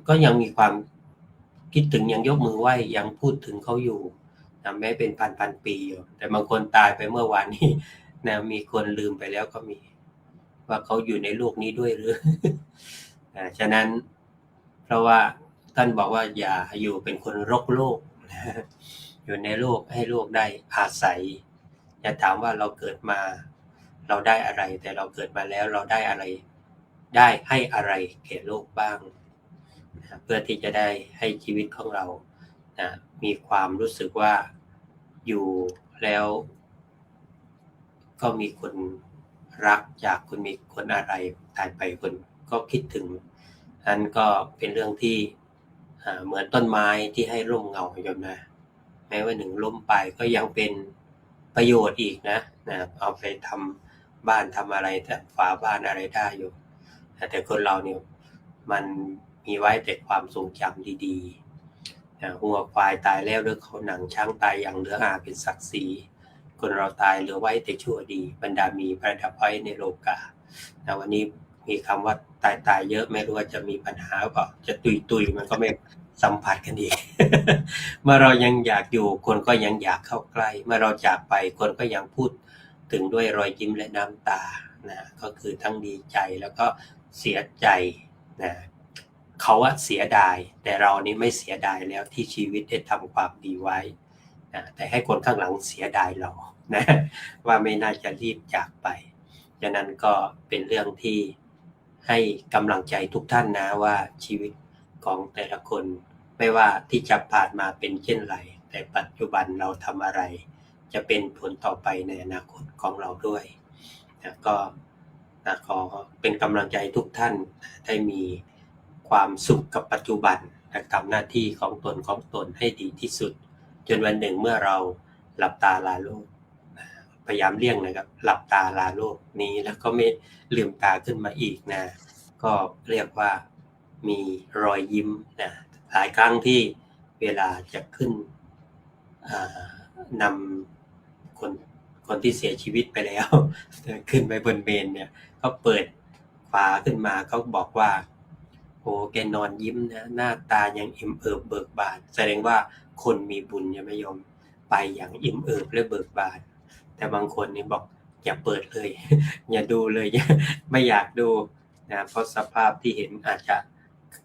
ก็ยังมีความคิดถึงยังยกมือไหว้ยังพูดถึงเขาอยู่นะแม้เป็นพันปีอยู่แต่บางคนตายไปเมื่อวานนี้นะมีคนลืมไปแล้วก็มีว่าเขาอยู่ในโลกนี้ด้วยหรือ ฉะนั้นเพราะว่าท่านบอกว่าอย่าอยู่เป็นคนรกโลก อยู่ในโลกให้โลกได้อาศัยอย่าถามว่าเราเกิดมา เราได้อะไรแต่เราเกิดมาแล้วเราได้อะไรได้ให้อะไรแก่โลกบ้างนะเพื่อที่จะได้ให้ชีวิตของเรานะมีความรู้สึกว่าอยู่แล้วก็มีคนรักจากคนมีคนอะไรตายไปคนก็คิดถึงนั้นก็เป็นเรื่องที่เหมือนต้นไม้ที่ให้ร่มเงาโยมนะแม้ว่าหนึ่งล้มไปก็ยังเป็นประโยชน์อีกนะเอาไปทำบ้านทำอะไรแต่ฝาบ้านอะไรได้อยู่แต่คนเราเนี่ยมันมีไว้แต่ความทรงจำดีๆหัวควายตายแล้วหรือเขาหนังช้างตายอย่างเหลืออาเป็นศักดิ์ศรีคนเราตายเหลือไว้แต่ชั่วดีบรรดามีประดับไว้ในโลกาวันนี้มีคำว่าตายเยอะไม่รู้ว่าจะมีปัญหาเปล่าจะตุยมันก็ไม่สัมผัสกันอีก เมื่อเรายังอยากอยู่คนก็ยังอยากเข้าใกล้เมื่อเราจากไปคนก็ยังพูดถึงด้วยรอยยิ้มและน้ำตานะก็คือทั้งดีใจแล้วก็เสียใจนะเขาว่าเสียดายแต่เรานี่ไม่เสียดายแล้วที่ชีวิตได้ทำความดีไว้นะแต่ให้คนข้างหลังเสียดายเรานะว่าไม่น่าจะรีบจากไปฉะนั้นก็เป็นเรื่องที่ให้กำลังใจทุกท่านนะว่าชีวิตของแต่ละคนไม่ว่าที่จะผ่านมาเป็นเช่นไรแต่ปัจจุบันเราทำอะไรจะเป็นผลต่อไปในอนาคตของเราด้วยนะก็ขอเป็นกำลังใจทุกท่านได้มีความสุขกับปัจจุบันและทำหน้าที่ของตนให้ดีที่สุดจนวันหนึ่งเมื่อเราหลับตาลาโลกพยายามเลี่ยงนะครับหลับตาลาโลกนี้แล้วก็ไม่ลืมตาขึ้นมาอีกนะก็เรียกว่ามีรอยยิ้มนะหลายครั้งที่เวลาจะขึ้นนำคนที่เสียชีวิตไปแล้วขึ้นไปบนเมนเนี่ยก็เปิดฝาขึ้นมาเขาบอกว่าโอ้แกนอนยิ้มนะหน้าตายังอิ่มเอิบเบิกบานแสดงว่าคนมีบุญยังไม่ยอมไปอย่างอิ่มเอิบและเบิกบานแต่บางคนนี่บอกอย่าเปิดเลย อย่าดูเลย ไม่อยากดูนะเพราะสภาพที่เห็นอาจจะ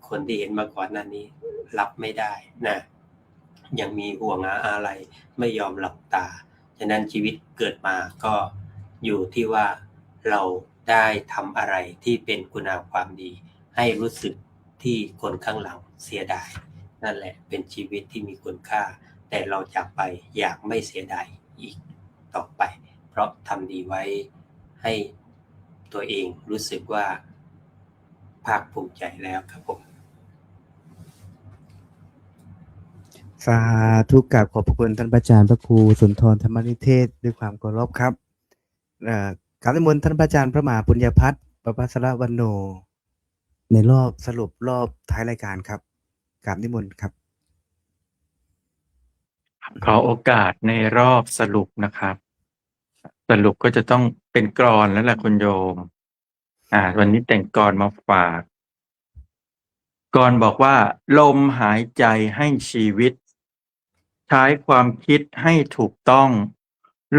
คนที่เห็นมาก่อนหน้านี้รับไม่ได้นะยังมีห่วงอะไรไม่ยอมหลับตาฉะนั้นชีวิตเกิดมาก็อยู่ที่ว่าเราได้ทำอะไรที่เป็นคุณงามความดีให้รู้สึกที่คนข้างหลังเสียดายนั่นแหละเป็นชีวิตที่มีคุณค่าแต่เราจากไปอยากไม่เสียดายอีกต่อไปเพราะทำดีไว้ให้ตัวเองรู้สึกว่าภาคภูมิใจแล้วครับผมสาธุกราบขอบพระคุณท่านพระอาจารย์พระครูสุนทรธรรมนิเทศด้วยความเคารพครับกราบนิมนต์ท่านพระอาจารย์พระมหาปุญญพัฒน์ประภัสรวรรณโนในรอบสรุปรอบท้ายรายการครับกราบนิมนต์ครับขอโอกาสในรอบสรุปนะครับสรุปก็จะต้องเป็นกลอนแล้วแหละคุณโยมวันนี้แต่งกลอนมาฝากกลอนบอกว่าลมหายใจให้ชีวิตใช้ความคิดให้ถูกต้อง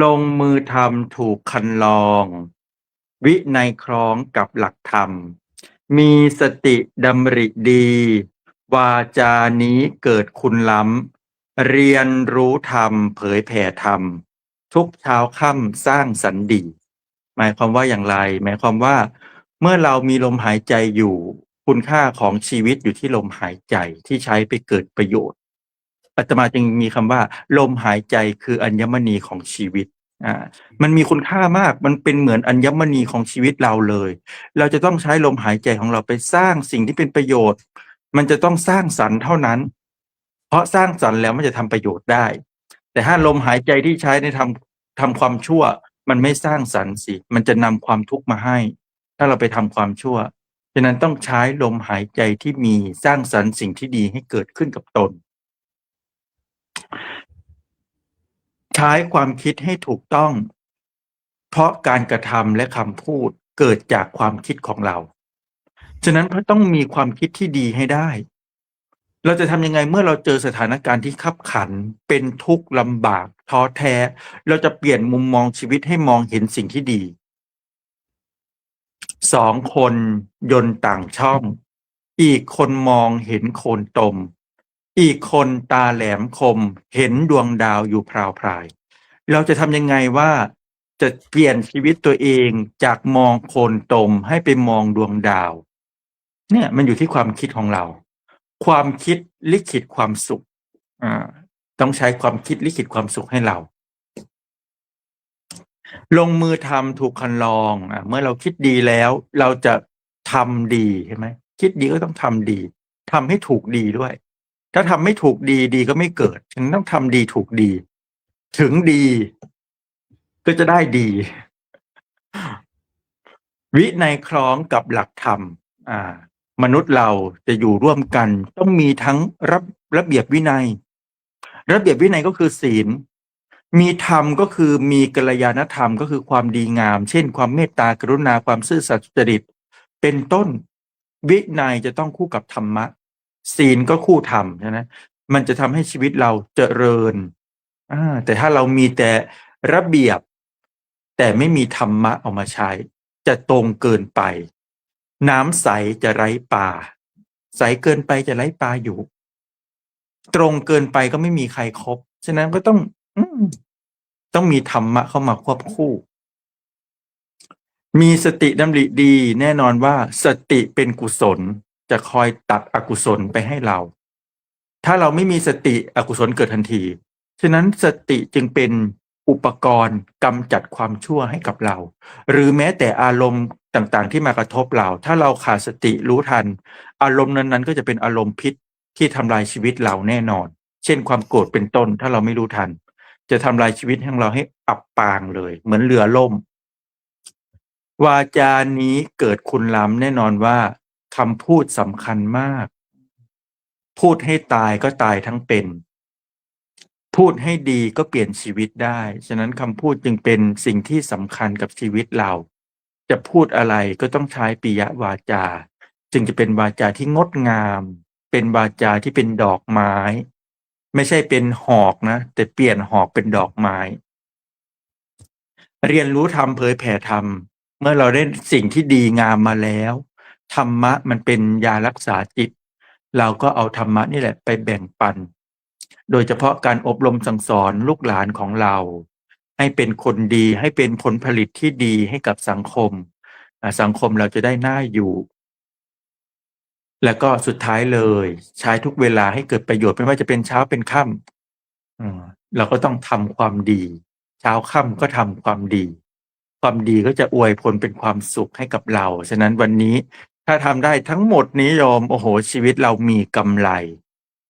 ลงมือทำถูกคันลองวินัยคล้องกับหลักธรรมมีสติดำริดีวาจานี้เกิดคุณล้ำเรียนรู้ธรรมเผยแผ่ธรรมทุกเช้าค่ำสร้างสรรค์ดีหมายความว่าอย่างไรหมายความว่าเมื่อเรามีลมหายใจอยู่คุณค่าของชีวิตอยู่ที่ลมหายใจที่ใช้ไปเกิดประโยชน์อาตมาจึงมีคำว่าลมหายใจคืออัญมณีของชีวิตมันมีคุณค่ามากมันเป็นเหมือนอัญมณีของชีวิตเราเลยเราจะต้องใช้ลมหายใจของเราไปสร้างสิ่งที่เป็นประโยชน์มันจะต้องสร้างสรรค์เท่านั้นเพราะสร้างสรรค์แล้วมันจะทำประโยชน์ได้แต่ถ้าลมหายใจที่ใช้ในทำความชั่วมันไม่สร้างสรรค์สิมันจะนำความทุกข์มาให้ถ้าเราไปทำความชั่วฉะนั้นต้องใช้ลมหายใจที่มีสร้างสรรค์สิ่งที่ดีให้เกิดขึ้นกับตนใช้ความคิดให้ถูกต้องเพราะการกระทำและคำพูดเกิดจากความคิดของเราฉะนั้นต้องมีความคิดที่ดีให้ได้เราจะทำยังไงเมื่อเราเจอสถานการณ์ที่คับขันเป็นทุกข์ลำบากท้อแท้เราจะเปลี่ยนมุมมองชีวิตให้มองเห็นสิ่งที่ดี2 คนยนต์ต่างช่องอีกคนมองเห็นโคนตมอีกคนตาแหลมคมเห็นดวงดาวอยู่พราวพรายเราจะทำยังไงว่า จะเปลี่ยนชีวิตตัวเองจากมองโคนตมให้ไปมองดวงดาว เนี่ยมันอยู่ที่ความคิดของเรา ความคิดลิขิตความสุขต้องใช้ความคิดลิขิตความสุขให้เรา ลงมือทำถูกคันลองเมื่อเราคิดดีแล้วเราจะทำดีใช่ไหมคิดดีก็ต้องทำดีทำให้ถูกดีด้วย ถ้าทำไม่ถูกดีดีก็ไม่เกิดฉะนั้นต้องทำดีถูกดี ถึงดีก็จะได้ดี วินัยคล้องกับหลักธรรมมนุษย์เราจะอยู่ร่วมกันต้องมีทั้งระเบียบวินัย ระเบียบวินัยก็คือศีลมีธรรมก็คือมีกัลยาณธรรมก็คือความดีงาม เช่นความเมตตากรุณาความซื่อสัตย์สุจริตเป็นต้นวินัยจะต้องคู่กับธรรมะศีลก็คู่ธรรมใช่ไหมมันจะทำให้ชีวิตเราเจริญแต่ถ้าเรามีแต่ระเบียบแต่ไม่มีธรรมะเอามาใช้จะตรงเกินไปน้ำใสจะไร้ปลาใสเกินไปจะไร้ปลาอยู่ตรงเกินไปก็ไม่มีใครครบฉะนั้นก็ต้องมีธรรมะเข้ามาควบคู่มีสติดำริดีแน่นอนว่าสติเป็นกุศลจะคอยตัดอกุศลไปให้เราถ้าเราไม่มีสติอกุศลเกิดทันทีฉะนั้นสติจึงเป็นอุปกรณ์กำจัดความชั่วให้กับเราหรือแม้แต่อารมณ์ต่างๆที่มากระทบเราถ้าเราขาดสติรู้ทันอารมณ์นั้นๆก็จะเป็นอารมณ์พิษที่ทำลายชีวิตเราแน่นอนเช่นความโกรธเป็นต้นถ้าเราไม่รู้ทันจะทำลายชีวิตของเราให้อับปางเลยเหมือนเรือล่มวาจานี้เกิดคุณล้ำแน่นอนว่าคำพูดสำคัญมากพูดให้ตายก็ตายทั้งเป็นพูดให้ดีก็เปลี่ยนชีวิตได้ฉะนั้นคำพูดจึงเป็นสิ่งที่สำคัญกับชีวิตเราจะพูดอะไรก็ต้องใช้ปิยวาจาจึงจะเป็นวาจาที่งดงามเป็นวาจาที่เป็นดอกไม้ไม่ใช่เป็นหอกนะแต่เปลี่ยนหอกเป็นดอกไม้เรียนรู้ธรรมเผยแผ่ธรรมเมื่อเราได้สิ่งที่ดีงามมาแล้วธรรมะมันเป็นยารักษาจิตเราก็เอาธรรมะนี่แหละไปแบ่งปันโดยเฉพาะการอบรมสั่งสอนลูกหลานของเราให้เป็นคนดีให้เป็นผลผลิตที่ดีให้กับสังคมสังคมเราจะได้น่าอยู่แล้วก็สุดท้ายเลยใช้ทุกเวลาให้เกิดประโยชน์ไม่ว่าจะเป็นเช้าเป็นค่ำเราก็ต้องทำความดีเช้าค่ำก็ทำความดีความดีก็จะอวยผลเป็นความสุขให้กับเราฉะนั้นวันนี้ถ้าทำได้ทั้งหมดนี้โยมโอ้โหชีวิตเรามีกำไร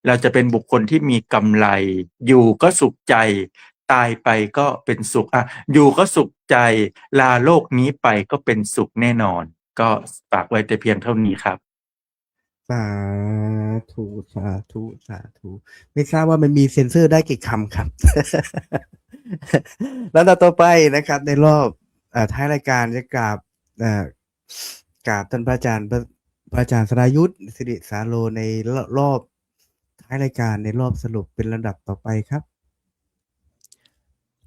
เราจะเป็นบุคคลที่มีกำไรอยู่ก็สุขใจตายไปก็เป็นสุขอยู่ก็สุขใจลาโลกนี้ไปก็เป็นสุขแน่นอนก็ฝากไว้แต่เพียงเท่านี้ครับสาธุสาธุสาธุไม่ทราบว่ามันมีเซ็นเซอร์ได้กี่คำครับ แล้วต่อไปนะครับในรอบท้ายรายการจะกราบท่านพระอาจารย์พระอาจารย์สรายุทธสิริสาโลในรอบท้ายรายการในรอบสรุปเป็นลำดับต่อไปครับ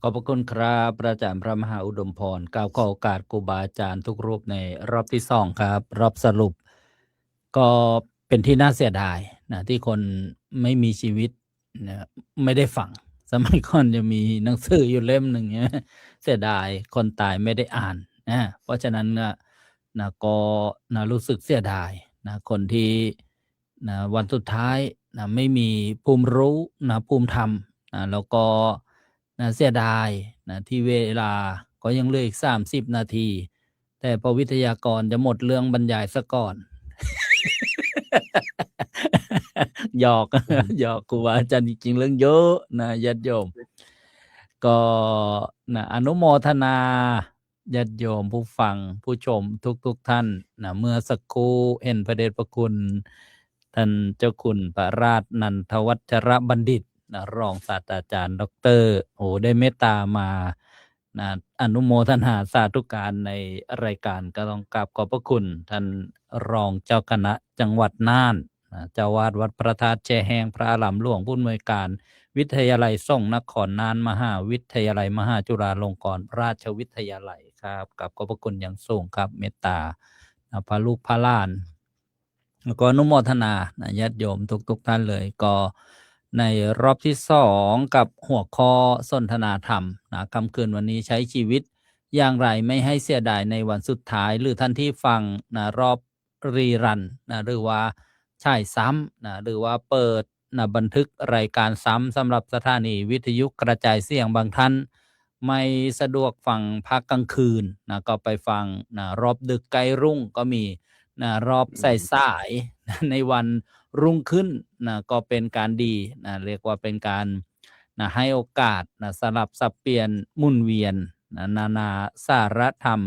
ขอบพระคุณครับพระอาจารย์พระมหาอุดมพรกล่าวขอโอกาสครูบาอาจารย์ทุกรูปในรอบที่2ครับรอบสรุปก็เป็นที่น่าเสียดายนะที่คนไม่มีชีวิตนะไม่ได้ฟังสมัยก่อนจะมีหนังสืออยู่เล่มหนึ่งเนี่ยเสียดายคนตายไม่ได้อ่านนะเพราะฉะนั้นนะก็นะรู้สึกเสียดายนะคนที่นะวันสุดท้ายนะไม่มีภูมิรู้นะภูมิธรรมนะแล้วก็นะเสียดายนะที่เวลาก็ยังเหลืออีก30 นาที แต่พอวิทยากรจะหมดเรื่องบรรยายซะก่อน หยอก หยอกครูบาอาจารย์จริงๆเรื่องเยอะนะญาติโยมก็นะอนุโมทนาญาติโยมผู้ฟังผู้ชมทุกท่านนะเมื่อสักครู่เห็นพระเดชพระคุณท่านเจ้าคุณพระราชนันทวัชรบัณฑิตนะรองศาสตราจารย์ดร.ได้เมตตามานะอนุโมทนาสาธุการในรายการก็ต้องกราบขอบพระคุณท่านรองเจ้าคณะจังหวัดน่านเจ้าวาดวัดพระธาตุแช่แห้งพระอารามหลวงผู้อำนวยการวิทยาลัยส่งนครน่านมหาวิทยาลัยมหาจุฬาลงกรณราชวิทยาลัยครับกับขอบพระคุณอย่างสูงครับเมตตาพระลูกพระหลานแล้วก็อนุโมทนาญาติโยมทุกท่านเลยก็ในรอบที่2กับหัวข้อสนทนาธรรมค่ำคืนวันนี้ใช้ชีวิต อย่างไรไม่ให้เสียดายในวันสุดท้าย หรือท่านที่ฟังนะรอบรีรันนะหรือว่าฉายซ้ำนะหรือว่าเปิดนะบันทึกรายการซ้ำสำหรับสถานีวิทยุกระจายเสียงบางท่านไม่สะดวกฟังภาคกลางคืนนะก็ไปฟังนะรอบดึกใกล้รุ่งก็มีนะรอบสายๆนะในวันรุ่งขึ้นนะก็เป็นการดีนะเรียกว่าเป็นการนะให้โอกาสนะสลับสับเปลี่ยนหมุนเวียนนะนานาสารธรรม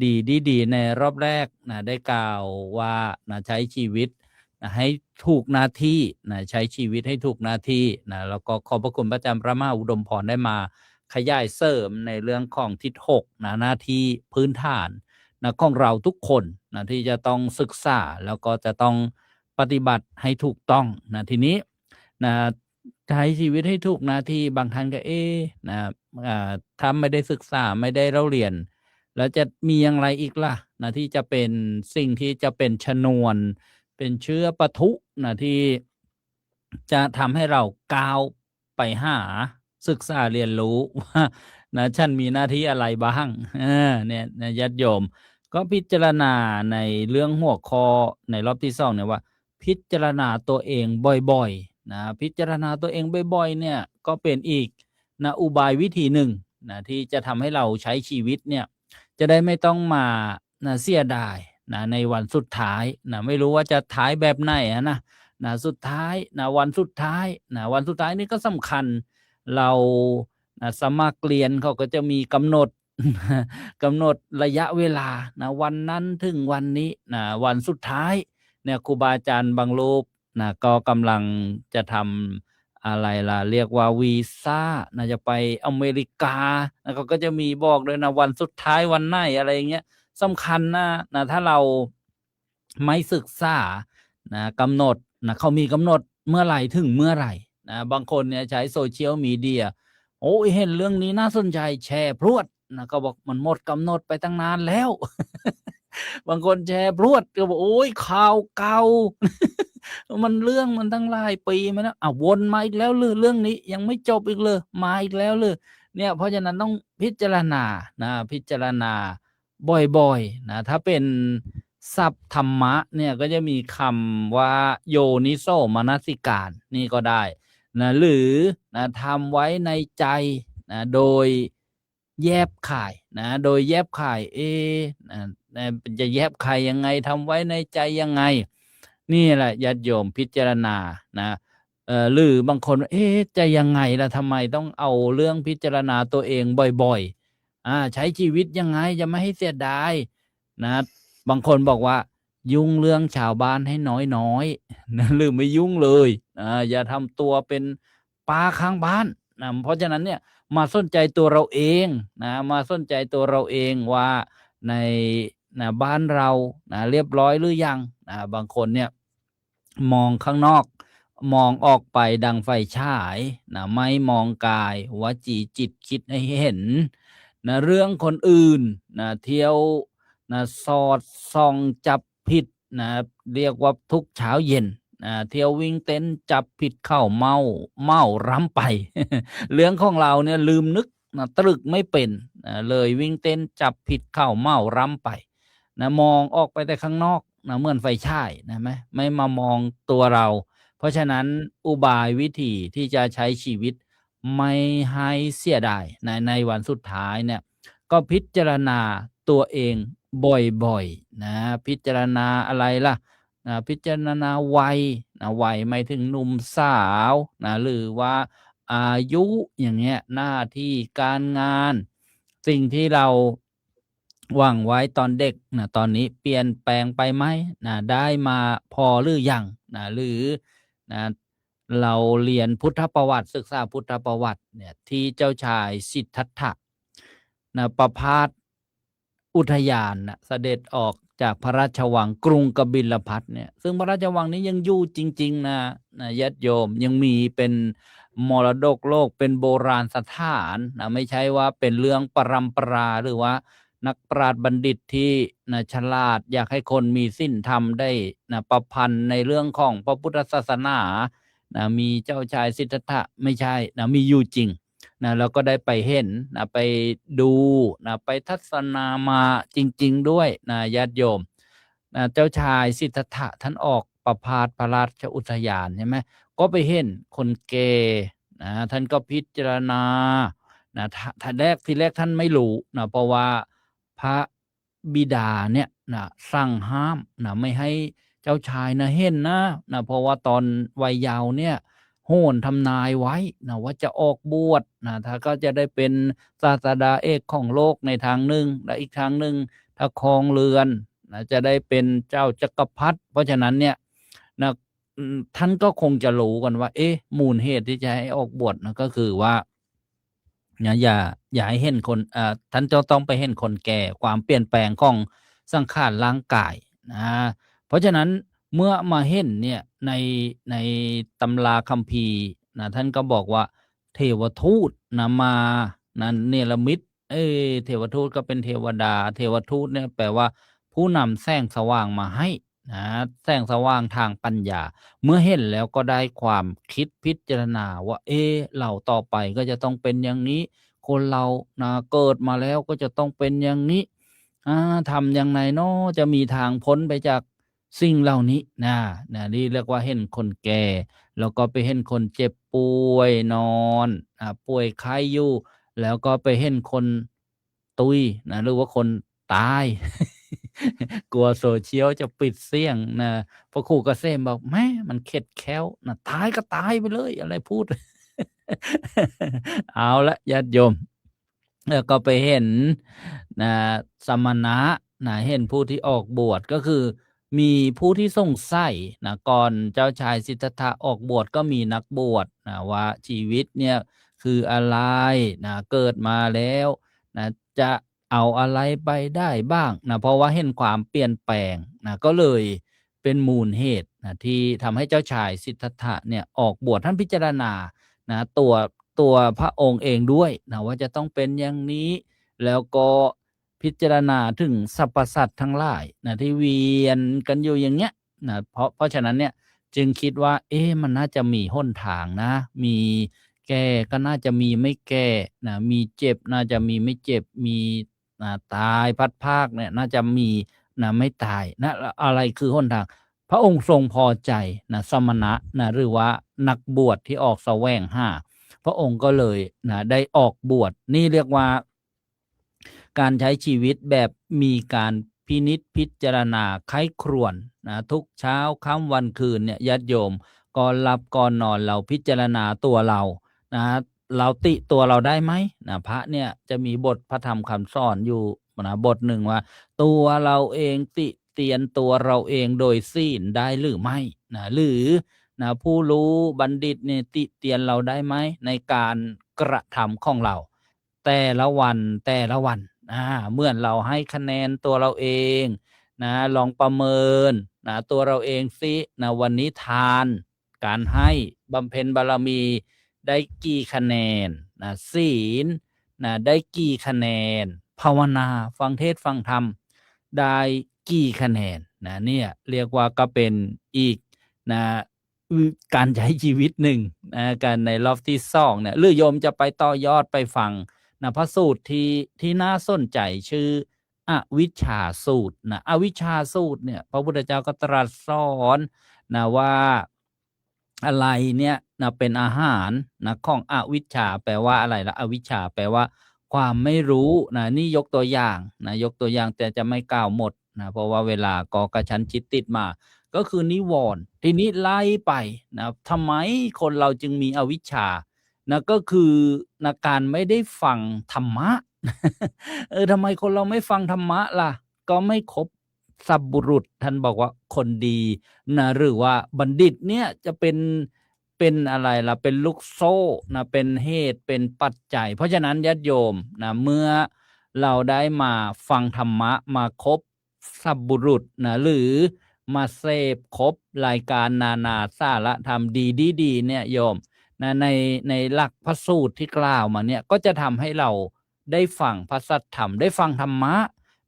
ดีในรอบแรกนะได้กล่าวว่านะใช้ชีวิตนะให้ถูกหน้าที่นะใช้ชีวิตให้ถูกหน้าที่นะแล้วก็ขอบพระคุณพระอาจารย์พระมหาอุดมพรได้มาขยายเสริมในเรื่องของทิศ6นะหน้าที่พื้นฐานนะของเราทุกคนนะที่จะต้องศึกษาแล้วก็จะต้องปฏิบัติให้ถูกต้องนะทีนี้นะใช้ชีวิตให้ถูกหน้าที่บางท่านก็นะถ้าไม่ได้ศึกษาไม่ได้เรียนแล้วจะมีอย่างไรอีกล่ะนะที่จะเป็นสิ่งที่จะเป็นชนวนเป็นเชื้อปะทุนะที่จะทำให้เราก้าวไปหาศึกษาเรียนรู้ว่านะฉันมีหน้าที่อะไรบ้างเนี่ยนะญาติโยมก็พิจารณาในเรื่องหัวข้อในรอบที่2เนี่ยว่าพิจารณาตัวเองบ่อยๆนะพิจารณาตัวเองบ่อยๆเนี่ยก็เป็นอีกนะอุบายวิธีหนึ่งนะที่จะทำให้เราใช้ชีวิตเนี่ยจะได้ไม่ต้องมานะเสียดายนะในวันสุดท้ายนะไม่รู้ว่าจะท้ายแบบไหนนะสุดท้ายนะวันสุดท้ายนะวันสุดท้ายนี่ก็สำคัญเรานะสมัครเรียนเขาก็จะมีกำหนด กำหนดระยะเวลานะวันนั้นถึงวันนี้นะวันสุดท้ายเนี่ยครูบาอาจารย์บางรูปนะก็กำลังจะทำอะไรล่ะเรียกว่าวีซ่านะจะไปอเมริกานะเขาก็จะมีบอกด้วยนะวันสุดท้ายวันไหนอะไรอย่างเงี้ยสำคัญนะถ้าเราไม่ศึกษานะกำหนดนะเขามีกำหนดเมื่อไหร่ถึงเมื่อไหร่นะบางคนเนี่ยใช้โซเชียลมีเดียโอ้ยเห็นเรื่องนี้น่าสนใจแชร์พรวดนะก็บอกมันหมดกำหนดไปตั้งนานแล้ว บางคนแชร์พรวดก็บอกโอ้ยข่าวเก่า มันเรื่องมันตั้งหลายปีมาแล้ววนมาอีกแล้วเรื่องนี้ยังไม่จบอีกเลยมาอีกแล้วเนี่ยเพราะฉะนั้นต้องพิจารณานะพิจารณาบ่อยๆนะถ้าเป็นศัพท์ธรรมะเนี่ยก็จะมีคำว่าโยนิโสมนสิการนี่ก็ได้นะหรือนะทำไว้ในใจนะโดยแยบขายนะโดยแยบขายจะแยบขายยังไงทำไว้ในใจยังไงนี่แหละญาติโยมพิจารณานะหรือบางคนจะยังไงล่ะทำไมต้องเอาเรื่องพิจารณาตัวเองบ่อยๆใช้ชีวิตยังไงจะไม่ให้เสียดายนะบางคนบอกว่ายุ่งเรื่องชาวบ้านให้น้อยๆนะหรือไม่ยุ่งเลยอย่าทำตัวเป็นปลาข้างบ้านนะเพราะฉะนั้นเนี่ยมาสนใจตัวเราเองนะมาสนใจตัวเราเองว่าในบ้านเราเรียบร้อยหรือยังบางคนเนี่ยมองข้างนอกมองออกไปดังไฟฉายไม่มองกายวจีจิตคิดให้เห็นเรื่องคนอื่นเที่ยวสอดส่องจับผิดเรียกว่าทุกเช้าเย็นเที่ยววิ่งเต้นจับผิดเข้าเมาร้ำไป เรื่องของเราเนี่ยลืมนึกตรึกไม่เป็นเลยวิ่งเต้นจับผิดเข้าเมาร้ำไปมองออกไปแต่ข้างนอกเหมือนไฟฉายไม่มามองตัวเราเพราะฉะนั้นอุบายวิธีที่จะใช้ชีวิตไม่ให้เสียดายในวันสุดท้ายเนี่ยก็พิจารณาตัวเองบ่อยๆพิจารณาอะไรล่ะพิจารณาวัยไม่ถึงหนุ่มสาวหรือว่าอายุอย่างเงี้ยหน้าที่การงานสิ่งที่เราหวังไว้ตอนเด็กตอนนี้เปลี่ยนแปลงไปไหมได้มาพอหรือยังหรือเราเรียนพุทธประวัติศึกษาพุทธประวัติเนี่ยที่เจ้าชายสิทธัตถะประพาสอุทยานเสด็จออกจากพระราชวังกรุงกบิลพัสเนี่ยซึ่งพระราชวังนี้ยังอยู่จริงๆนะญาติโยมยังมีเป็นมรดกโลกเป็นโบราณสถานไม่ใช่ว่าเป็นเรื่องปรำปราหรือว่านักปราชญ์บัณฑิตที่ฉลาดอยากให้คนมีศีลธรรมได้ประพันธ์ในเรื่องของพระพุทธศาสนามีเจ้าชายสิทธัตถะไม่ใช่มีอยู่จริง นะแล้วก็ได้ไปเห็นนะไปดูนะไปทัศนามาจริงๆด้วยนะญาติโยมนะเจ้าชายสิทธัตถะท่านออกประพาสพระราชอุทยานใช่ไหมก็ไปเห็นคนแก่นะท่านก็พิจารณานะทีแรกท่านไม่รู้นะเพราะว่าพระบิดาเนี่ยนะสั่งห้ามนะไม่ให้เจ้าชายนะเห็นนะเพราะว่าตอนวัยเยาว์เนี่ยโหนทำนายไว้นะว่าจะออกบวชนะถ้าก็จะได้เป็นศาสดาเอกของโลกในทางหนึ่งและอีกทางหนึ่งถ้าครองเรือนนะจะได้เป็นเจ้าจักรพรรดิเพราะฉะนั้นเนี่ยนะท่านก็คงจะรู้กันว่ามูลเหตุที่จะให้ออกบวชนะก็คือว่าอย่าให้เห็นคนท่านจะต้องไปเห็นคนแก่ความเปลี่ยนแปลงของสังขารร่างกายนะเพราะฉะนั้นเมื่อมาเห็นเนี่ยในตำราคัมภีร์นะท่านก็บอกว่าเทวทูตนะมานะเนรมิตเทวทูตก็เป็นเทวดาเทวทูตเนี่ยแปลว่าผู้นำแสงสว่างมาให้นะแสงสว่างทางปัญญาเมื่อเห็นแล้วก็ได้ความคิดพิจารณาว่าเราต่อไปก็จะต้องเป็นอย่างนี้คนเรานะเกิดมาแล้วก็จะต้องเป็นอย่างนี้ทำอย่างไรเนาะจะมีทางพ้นไปจากสิ่งเหล่านี้นะนี่เรียกว่าเห็นคนแก่แล้วก็ไปเห็นคนเจ็บป่วยนอนป่วยไข้อยู่แล้วก็ไปเห็นคนตุยนะหรือว่าคนตาย กลัวโซเชียลจะปิดเสียงนะพระครูเกษมบอกแม่มันเข็ดแค้วนะตายก็ตายไปเลยอะไรพูด เอาละญาติโยมแล้วก็ไปเห็นนะสมณะนะเห็นผู้ที่ออกบวชก็คือมีผู้ที่สงสัยนะก่อนเจ้าชายสิทธัตถะออกบวชก็มีนักบวชนะว่าชีวิตเนี่ยคืออะไรนะเกิดมาแล้วนะจะเอาอะไรไปได้บ้างนะเพราะว่าเห็นความเปลี่ยนแปลงนะก็เลยเป็นมูลเหตุนะที่ทำให้เจ้าชายสิทธัตถะเนี่ยออกบวชท่านพิจารณานะตัวพระองค์เองด้วยนะว่าจะต้องเป็นอย่างนี้แล้วก็พิจารณาถึงสรรพสัตว์ทั้งหลายนะที่เวียนกันอยู่อย่างเงี้ยนะเพราะฉะนั้นเนี่ยจึงคิดว่ามันน่าจะมีหนทางนะมีแก่ก็น่าจะมีไม่แก่นะมีเจ็บน่าจะมีไม่เจ็บมีตายพัดภาคเนี่ยน่าจะมีนะไม่ตายนะอะไรคือหนทางพระองค์ทรงพอใจนะสมณะนะหรือว่านักบวชที่ออกแสวงหาพระองค์ก็เลยนะได้ออกบวชนี่เรียกว่าการใช้ชีวิตแบบมีการพินิจพิจารณาไข้ครวญนะทุกเช้าค่ำวันคืนเนี่ยญาติโยมก่อนหลับก่อนนอนเราพิจารณาตัวเรานะเราติตัวเราได้ไหมนะพระเนี่ยจะมีบทพระธรรมคำสอนอยู่นะบทหนึ่งว่าตัวเราเองติเตียนตัวเราเองโดยศีลได้หรือไม่นะหรือนะผู้รู้บัณฑิตเนี่ยติเตียนเราได้ไหมในการกระทำของเราแต่ละวันเมื่อเราให้คะแนนตัวเราเองนะลองประเมินนะตัวเราเองสินะวันนี้ทานการให้บำเพ็ญบารมีได้กี่คะแนนนะศีลนะได้กี่คะแนนภาวนาฟังเทศฟังธรรมได้กี่คะแนนนะเนี่ยเรียกว่าก็เป็นอีกนะการใช้ชีวิตหนึ่งนะการในรอบที่2เนี่ยหรือโยมจะไปต่อยอดไปฟังนะพระสูตรที่น่าสนใจชื่ออวิชชาสูตรนะอวิชชาสูตรเนี่ยพระพุทธเจ้าก็ตรัสสอนนะว่าอะไรเนี่ยนะเป็นอาหารนะของอวิชชาแปลว่าอะไรละอวิชชาแปลว่าความไม่รู้นะนี่ยกตัวอย่างนะยกตัวอย่างแต่จะไม่กล่าวหมดนะเพราะว่าเวลาก็กระชั้นชิดติดมาก็คือนิวรณ์ทีนี้ไล่ไปนะทำไมคนเราจึงมีอวิชชานะก็คือนะการไม่ได้ฟังธรรมะ ทำไมคนเราไม่ฟังธรรมะล่ะก็ไม่ครบสัพบุรุษท่านบอกว่าคนดีนะหรือว่าบัณฑิตเนี่ยจะเป็นอะไรล่ะเป็นลูกโซ่นะเป็นเหตุเป็นปัจจัยเพราะฉะนั้นญาติโยมนะเมื่อเราได้มาฟังธรรมะมาครบสัพบุรุษนะหรือมาเสพครบรายการนาสาระธรรมดีเนี่ยโยมนะในหลักพระสูตรที่กล่าวมาเนี่ยก็จะทำให้เราได้ฟังพระสัทธรรมได้ฟังธรรมะ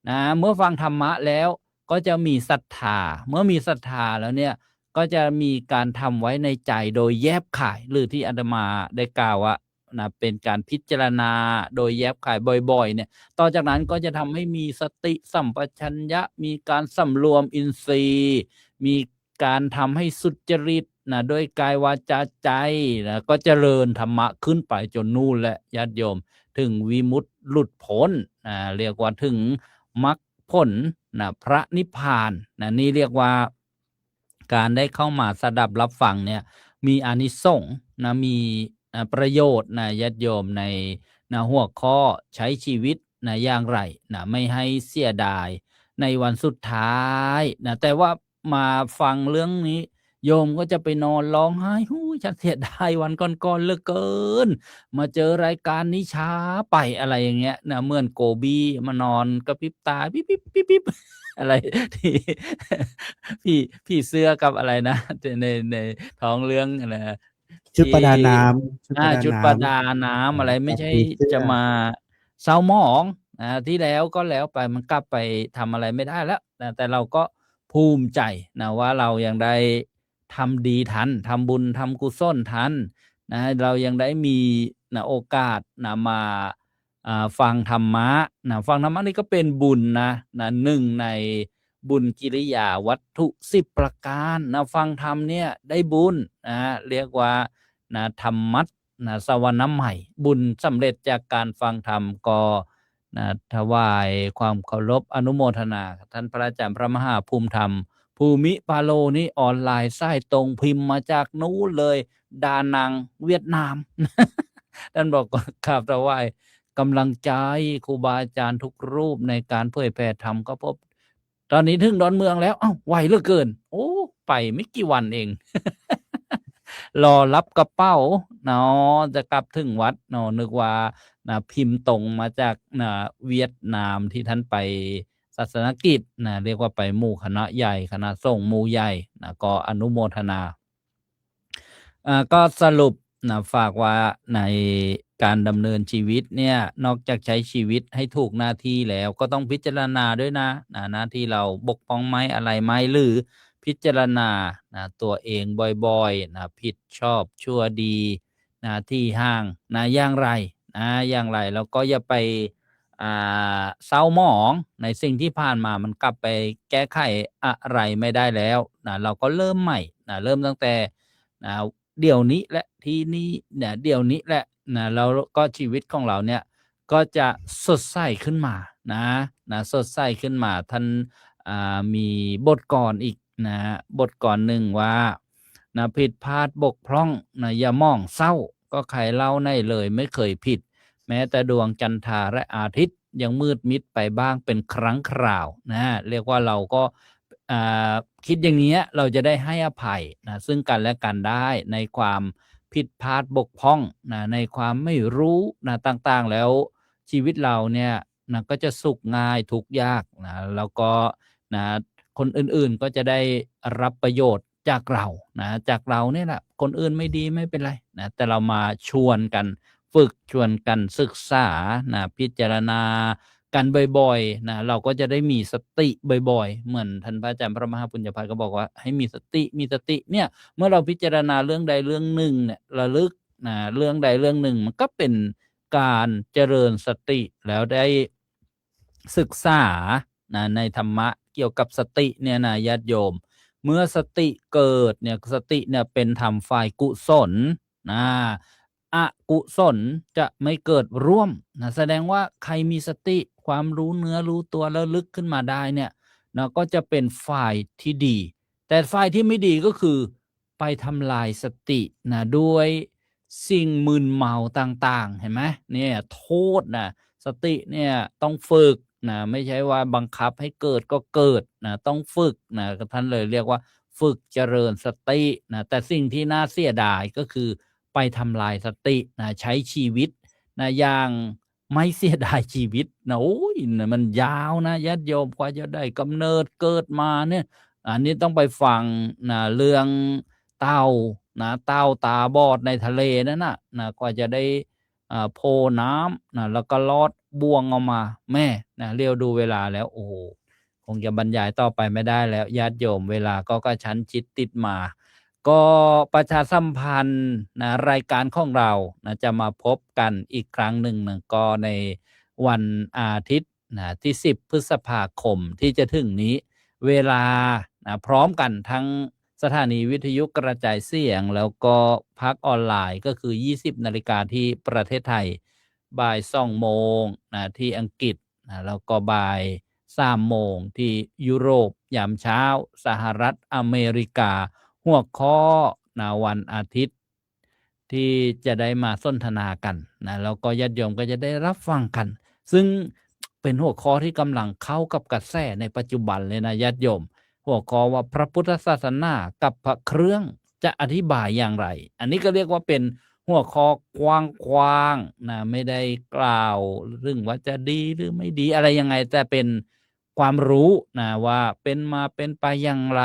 นะเมื่อฟังธรรมะแล้วก็จะมีศรัทธาเมื่อมีศรัทธาแล้วเนี่ยก็จะมีการทำไว้ในใจโดยแยบขายหรือที่อาตมาได้กล่าวว่า นะเป็นการพิจารณาโดยแยบคายบ่อยๆเนี่ยต่อจากนั้นก็จะทำให้มีสติสัมปชัญญะมีการสำรวมอินทรีย์มีการทำให้สุจริตนะด้วยกายวาจาใจนะก็เจริญธรรมะขึ้นไปจนนู่นแหละญาติโยมถึงวิมุตติหลุดพ้นเรียกว่าถึงมรรคผลนะพระนิพพานนะนี่เรียกว่าการได้เข้ามาสดับรับฟังเนี่ยมีอานิสงส์นะมีประโยชน์นะญาติโยมในหัวข้อใช้ชีวิตนะอย่างไรนะไม่ให้เสียดายในวันสุดท้ายนะแต่ว่ามาฟังเรื่องนี้โยมก็จะไปนอนร้องไห้หูฉันเสียดายวันก่อนๆเหลือเกินมาเจอรายการนี้ช้าไปอะไรอย่างเงี้ยนะเหมือนโกบีมานอนกระพริบตาปิ๊บปิ๊บปิ๊บปิ๊บอะไรที่ พี่เสื้อกับอะไรนะในท้องเรื่องอะไร ชุดประดาน้ำ ชุดประดาน้ำอะไรไม่ใช่ ผีเสื้อ จะมาเศร้าหมองที่แล้วก็แล้วไปมันกลับไปทำอะไรไม่ได้แล้วแต่เราก็ภูมิใจนะว่าเรายังได้ทำดีทันทำบุญทำกุศลทันนะเรายังได้มีนะโอกาสนะมาฟังธรรมะนะฟังธรรมะนี่ก็เป็นบุญนะหนึ่งในบุญกิริยาวัตถุ10ประการนะฟังธรรมเนี่ยได้บุญนะเรียกว่านะธรรมัสนะสวรรค์ใหม่บุญสำเร็จจากการฟังธรรมก็นะถวายความเคารพอนุโมทนาท่านพระอาจารย์พระมหาภูมิธรรมภูมิปาโลนี่ออนไลน์ไส้ตรงพิมพ์มาจากนู้นเลยดานังเวียดนาม ท่านบอกข้าพเจ้าไหว้กำลังใจครูบาอาจารย์ทุกรูปในการเผยแผ่ธรรมก็พบตอนนี้ถึงดอนเมืองแล้วเอ้าไวเหลือเกินโอ้ไปไม่กี่วันเอง รอรับกระเป๋าเนาะจะกลับถึงวัดเนาะนึกว่านะพิมพ์ตรงมาจากนะเวียดนามที่ท่านไปศาสนกิจนะเรียกว่าไปหมู่คณะใหญ่คณะสงฆ์หมู่ใหญ่นะก็อนุโมทนาก็สรุปนะฝากว่าในการดำเนินชีวิตเนี่ยนอกจากใช้ชีวิตให้ถูกหน้าที่แล้วก็ต้องพิจารณาด้วยนะหน้าที่เราบกพร่องไหมอะไรไหมหรือพิจารณานะตัวเองบ่อยๆนะผิดชอบชั่วดีนะที่ห่างนะอย่างไรแล้วก็อย่าไปเศร้าหมองในสิ่งที่ผ่านมามันกลับไปแก้ไขอะไรไม่ได้แล้วนะเราก็เริ่มใหม่นะเริ่มตั้งแต่นะเดี๋ยวนี้และทีนี้เนี่ยเดี๋ยวนี้แหละนะแล้วก็ชีวิตของเราเนี่ยก็จะสดใสขึ้นมานะสดใสขึ้นมาท่านมีบทกรอีกนะบทกรหนึ่งว่านะผิดพลาดบกพร่องนะอย่ามองเศร้าก็ใครเล่าในเลยไม่เคยผิดแม้แต่ดวงจันทราและอาทิตย์ยังมืดมิดไปบ้างเป็นครั้งคราวนะเรียกว่าเราก็คิดอย่างนี้เราจะได้ให้อภัยนะซึ่งกันและกันได้ในความผิดพลาดบกพร่องนะในความไม่รู้นะต่างๆแล้วชีวิตเราเนี่ยนะก็จะสุขง่ายทุกยากนะแล้วก็นะคนอื่นๆก็จะได้รับประโยชน์จากเรานะจากเราเนี่ยแหละคนอื่นไม่ดีไม่เป็นไรนะแต่เรามาชวนกันฝึกชวนกันศึกษานะพิจารณากันบ่อยๆนะเราก็จะได้มีสติบ่อยๆเหมือนท่านพระอาจารย์พระมหาปุญญภัยก็บอกว่าให้มีสติเนี่ยเมื่อเราพิจารณาเรื่องใดเรื่องหนึ่งเนี่ยระลึกนะเรื่องใดเรื่องหนึ่งมันก็เป็นการเจริญสติแล้วได้ศึกษานะในธรรมะเกี่ยวกับสติเนี่ยนะญาติโยมเมื่อสติเกิดเนี่ยสติเนี่ยเป็นธรรมฝ่ายกุศลนะอกุศลจะไม่เกิดร่วมนะแสดงว่าใครมีสติความรู้เนื้อรู้ตัวแล้วลึกขึ้นมาได้เนี่ยนะก็จะเป็นฝ่ายที่ดีแต่ฝ่ายที่ไม่ดีก็คือไปทำลายสตินะด้วยสิ่งมึนเมาต่างๆเห็นไหมเนี่ยโทษนะสติเนี่ยต้องฝึกนะไม่ใช่ว่าบังคับให้เกิดก็เกิดนะต้องฝึกนะท่านเลยเรียกว่าฝึกเจริญสตินะแต่สิ่งที่น่าเสียดายก็คือไปทำลายสตินะใช้ชีวิตนะอย่างไม่เสียดายชีวิตนะโอ้ยนะมันยาวนะญาติโยมกว่าจะได้กำเนิดเกิดมาเนี่ยอันนี้ต้องไปฟังนะเรื่องเต่านะเต่าตาบอดในทะเลนั่นนะกว่าจะได้โพน้ำนะแล้วก็ลอดบ่วงออกมาแม่นะเรียวดูเวลาแล้วโอ้โหคงจะบรรยายต่อไปไม่ได้แล้วญาติโยมเวลาก็กระชั้นชิดติดมา ก็ประชาสัมพันธ์นะรายการของเรานะจะมาพบกันอีกครั้งหนึ่งนะก็ในวันอาทิตย์นะที่10พฤษภาคมที่จะถึงนี้เวลานะพร้อมกันทั้งสถานีวิทยุกระจายเสียงแล้วก็พักออนไลน์ก็คือ 20 นาฬิกาที่ประเทศไทยบ่าย2โมงนะที่อังกฤษนะแล้วก็บ่าย3โมงที่ยุโรปยามเช้าสหรัฐอเมริกาหัวข้อนะวันอาทิตย์ที่จะได้มาสนทนากันนะแล้วก็ญาติโยมก็จะได้รับฟังกัน ซึ่งเป็นหัวข้อที่กำลังเข้ากับกระแสในปัจจุบันเลยนะญาติโยม หัวข้อว่าพระพุทธศาสนากับพระเครื่องจะอธิบายอย่างไร อันนี้ก็เรียกว่าเป็นหัวข้อกว้างๆนะไม่ได้กล่าวเรื่องว่าจะดีหรือไม่ดีอะไรยังไง แต่เป็นความรู้นะว่าเป็นมาเป็นไปอย่างไร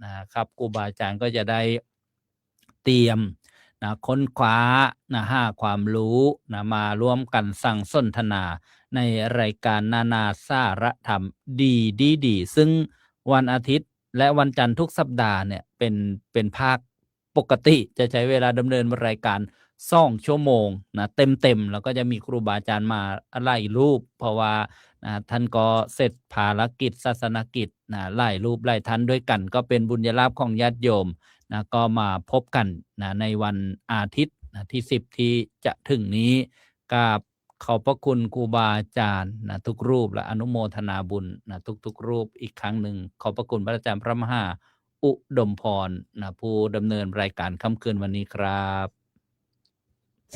นะครับครูบาอาจารย์ก็จะได้เตรียมนะค้นคว้านะหาความรู้นะมาร่วมกันสั่งสนทนาในรายการนานาสาระธรรมดีซึ่งวันอาทิตย์และวันจันทร์ทุกสัปดาห์เนี่ยเป็นภาคปกติจะใช้เวลาดำเนินรายการ2 ชั่วโมงนะเต็มแล้วก็จะมีครูบาอาจารย์มาไล่รูปเพราะว่าท่านก็เสร็จภารกิจศาสนกิจไล่รูปไล่ท่านด้วยกันก็เป็นบุญญาลาภของญาติโยมนะก็มาพบกันนะในวันอาทิตย์นะที่10ที่จะถึงนี้กับขอบพระคุณครูบาอาจารย์นะทุกรูปและอนุโมทนาบุญนะทุกรูปอีกครั้งหนึ่งขอบพระคุณพระอาจารย์พระมหาอุดมพรนะผู้ดำเนินรายการค่ำคืนวันนี้ครับ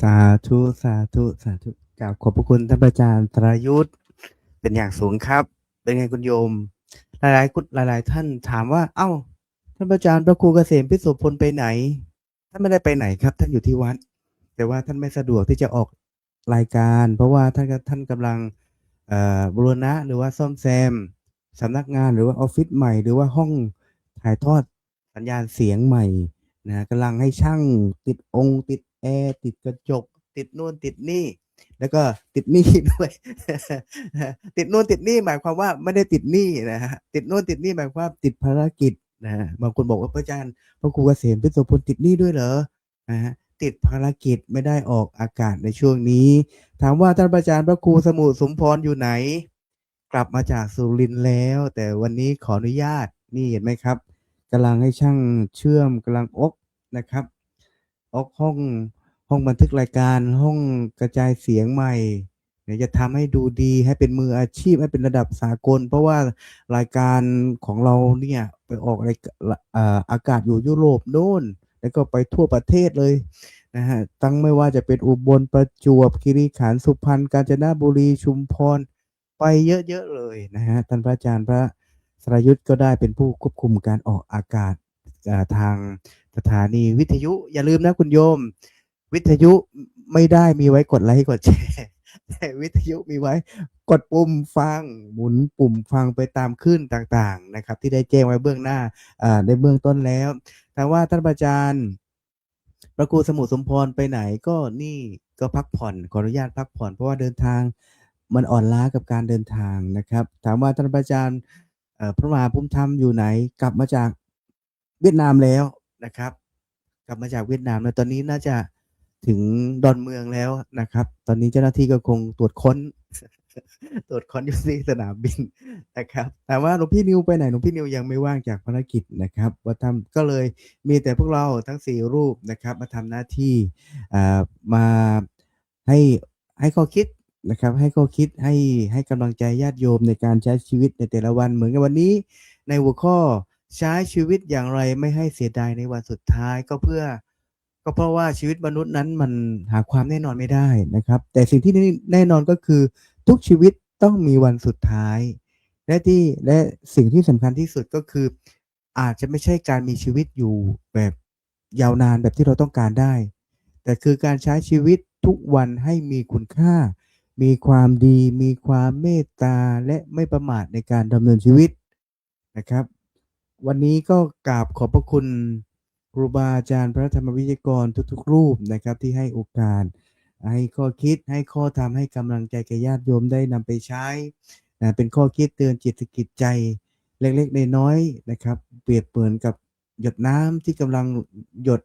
สาธุสาธุสาธุกราบขอบพระคุณท่านอาจารย์ตรายุทธเป็นอย่างสูงครับ เป็นไงคุณโยม หลายท่านถามว่า เอ้าท่านอาจารย์พระครูเกษมพิสุทธิ์พลไปไหนท่านไม่ได้ไปไหนครับ ท่านอยู่ที่วัด แต่ว่าท่านไม่สะดวกที่จะออกรายการ เพราะว่าท่านกำลังบูรณะหรือว่าซ่อมแซมสำนักงานหรือว่าออฟฟิศใหม่ หรือว่าห้องถ่ายทอดสัญญาณเสียงใหม่นะกำลังให้ช่างติดติดแอร์ติดกระจกติดนู่นติดนี่ แล้วก็ติดหนี้ด้วย ติดนู่นติดหนี้หมายความว่าไม่ได้ติดหนี้นะฮะติดนู่นติดหนี้หมายความว่าติดภารกิจนะฮะบางคนบอกว่าพระอาจารย์พระครูเกษมพิสุทธิ์พลติดหนี้ด้วยเหรอนะฮะติดภารกิจไม่ได้ออกอากาศในช่วงนี้ ถามว่าท่านอาจารย์พระครูสมุทรสมพรอยู่ไหน กลับมาจากสุรินทร์แล้ว แต่วันนี้ขออนุญาตนี่เห็นไหมครับกำลังให้ช่างเชื่อมกำลังนะครับห้องบันทึกรายการห้องกระจายเสียงใหม่เดี๋ยวจะทำให้ดูดีให้เป็นมืออาชีพให้เป็นระดับสากล เพราะว่ารายการของเราเนี่ยไปออกอากาศอยู่ยุโรปโน่นแล้วก็ไปทั่วประเทศเลยนะฮะตั้งไม่ว่าจะเป็นอุบลประจวบคีรีขันธ์สุพรรณกาญจนบุรีชุมพรไปเยอะๆเลยนะฮะท่านพระอาจารย์พระสรายุทธก็ได้เป็นผู้ควบคุมการออกอากาศทางสถานีวิทยุอย่าลืมนะคุณโยมวิทยุไม่ได้มีไว้กดไลค์กดแชร์แต่วิทยุมีไว้กดปุ่มฟังหมุนปุ่มฟังไปตามคลื่นต่างๆนะครับที่ได้แจ้งไว้เบื้องหน้าในเบื้องต้นแล้วแต่ว่าท่านอาจารย์พระครูสมุทรสมพรไปไหนก็นี่ก็พักผ่อนขออนุญาตพักผ่อนเพราะว่าเดินทางมันอ่อนล้ากับการเดินทางนะครับถามว่าท่านอาจารย์พระมหาภูมิธรรมอยู่ไหนกลับมาจากเวียดนามแล้วนะครับกลับมาจากเวียดนามแล้วตอนนี้น่าจะถึงดอนเมืองแล้วนะครับตอนนี้เจ้าหน้าที่ก็คงตรวจค้น ตรวจค้นอยู่ที่สนามบินนะครับแต่ว่าหลวงพี่นิวไปไหนหลวงพี่นิวยังไม่ว่างจากภารกิจนะครับว่าทำก็เลยมีแต่พวกเราทั้ง4รูปนะครับมาทำหน้าที่มาให้ข้อคิดนะครับให้ข้อคิดให้กำลังใจญาติโยมในการใช้ชีวิตในแต่ละวันเหมือนกับวันนี้ในหัวข้อใช้ชีวิตอย่างไรไม่ให้เสียดายในวันสุดท้ายก็เพราะว่าชีวิตมนุษย์นั้นมันหาความแน่นอนไม่ได้นะครับแต่สิ่งที่แน่นอนก็คือทุกชีวิตต้องมีวันสุดท้ายและสิ่งที่สำคัญที่สุดก็คืออาจจะไม่ใช่การมีชีวิตอยู่แบบยาวนานแบบที่เราต้องการได้แต่คือการใช้ชีวิตทุกวันให้มีคุณค่ามีความดีมีความเมตตาและไม่ประมาทในการดำเนินชีวิตนะครับวันนี้ก็กราบขอบพระคุณครูบาอาจารย์พระธรรมวิทยากรทุกๆรูปนะครับที่ให้โอกาสให้ข้อคิดให้ข้อธรรมให้กำลังใจแก่ญาติโยมได้นำไปใช้เป็นข้อคิดเตือนจิตสะกิดใจเล็กๆน้อยๆนะครับเปรียบเหมือนกับ หยดน้ำที่กำลังหยด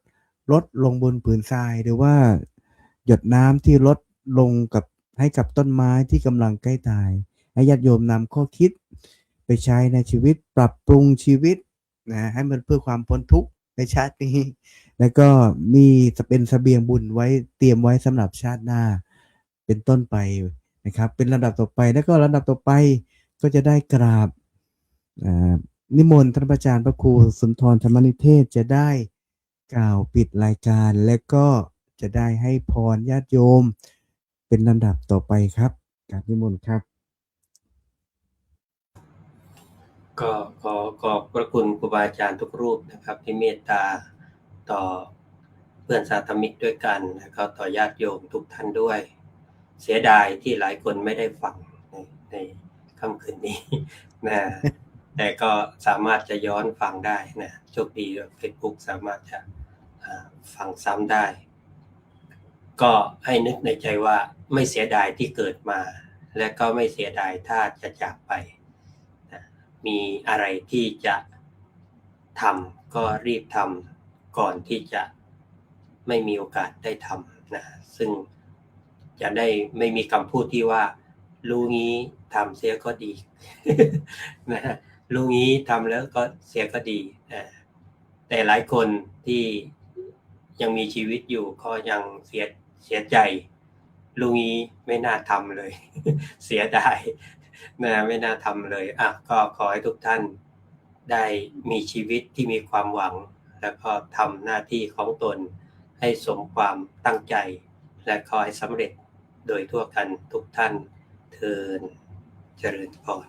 ลดลงบนผืนทราย หรือว่าหยดน้ำที่ลดลงให้กับต้นไม้ที่กำลังใกล้ตาย ให้ญาติโยมนำข้อคิดไปใช้ในชีวิต ปรับปรุงชีวิตนะให้มันเพื่อความพ้นทุกข์ในชาตินี้ แล้วก็มีเป็นเสบียงบุญไว้เตรียมไว้สำหรับชาติหน้าเป็นต้นไปนะครับ เป็นลำดับต่อไปแล้วก็ลำดับต่อไปก็จะได้กราบนิมนต์ท่านอาจารย์พระครูสุนทรธรรมนิเทศจะได้กล่าวปิดรายการ และก็จะได้ให้พรญาติโยมเป็นลำดับต่อไปครับกราบนิมนต์ครับ ก็ขอขอบพระคุณครูบาอาจารย์ทุกรูปนะครับที่เมตตาต่อเพื่อนสาธมิกด้วยกันแล้วก็ต่อญาติโยมทุกท่านด้วย เสียดายที่หลายคนไม่ได้ฟังในค่ำคืนนี้นะแต่ก็สามารถจะย้อนฟังได้นะโชคดีเฟซบุ๊กสามารถจะฟังซ้ำได้ ก็ให้นึกในใจว่าไม่เสียดายที่เกิดมาและก็ไม่เสียดายถ้าจะจากไปมีอะไรที่จะทำก็รีบทำก่อนที่จะไม่มีโอกาสได้ทำนะซึ่งจะได้ไม่มีคำพูดที่ว่ารู้งี้ทำเสียก็ดี นะรู้งี้ทำแล้วก็เสียก็ดีแต่หลายคนที่ยังมีชีวิตอยู่ก็ยังเสียใจรู้งี้ไม่น่าทำเลย เสียดายนะไม่น่าทำเลยก็ขอให้ทุกท่านได้มีชีวิตที่มีความหวังแล้วก็ทำหน้าที่ของตนให้สมความตั้งใจและขอให้สำเร็จโดยทั่วกันทุกท่านเทินเจริญพร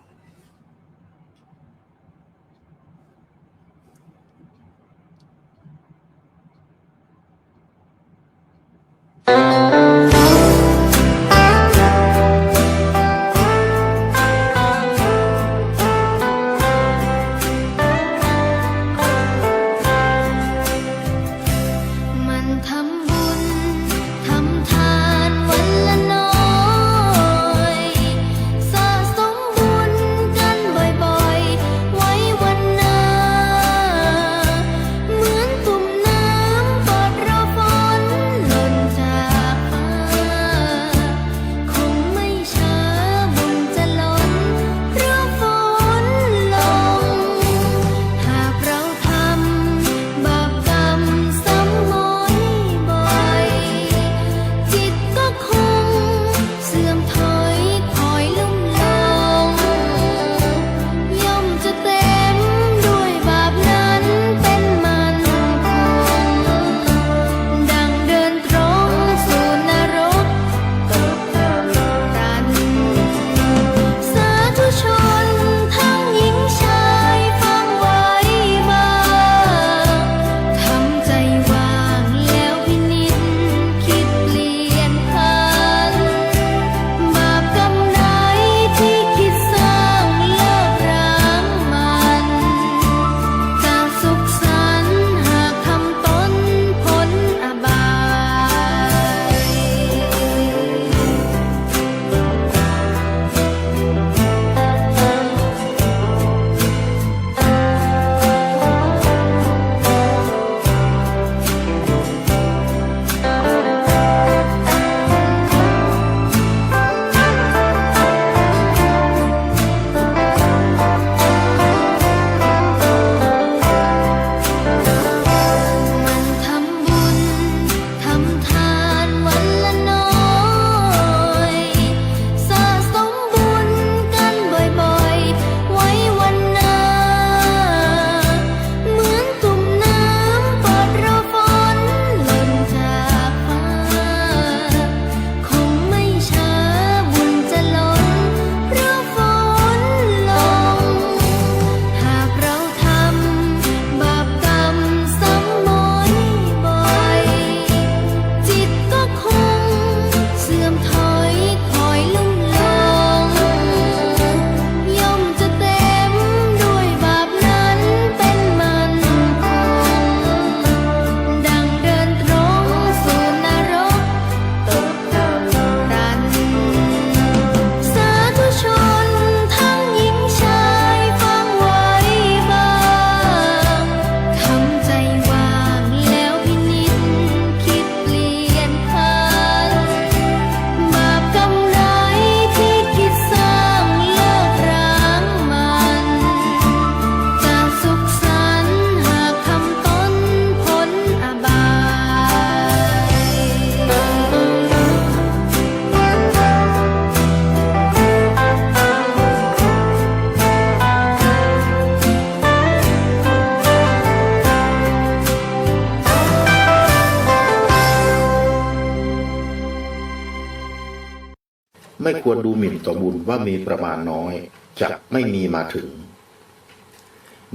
ไม่ควรดูหมิ่นต่อบุญว่ามีประมาณน้อยจะไม่มีมาถึง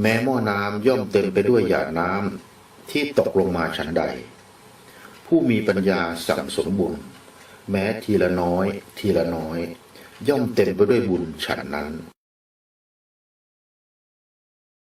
แม้หม้อน้ำย่อมเต็มไปด้วยหยาดน้ำที่ตกลงมาฉันใด ผู้มีปัญญาสั่งสมบุญแม้ทีละน้อยทีละน้อยย่อมเต็มไปด้วยบุญฉันนั้น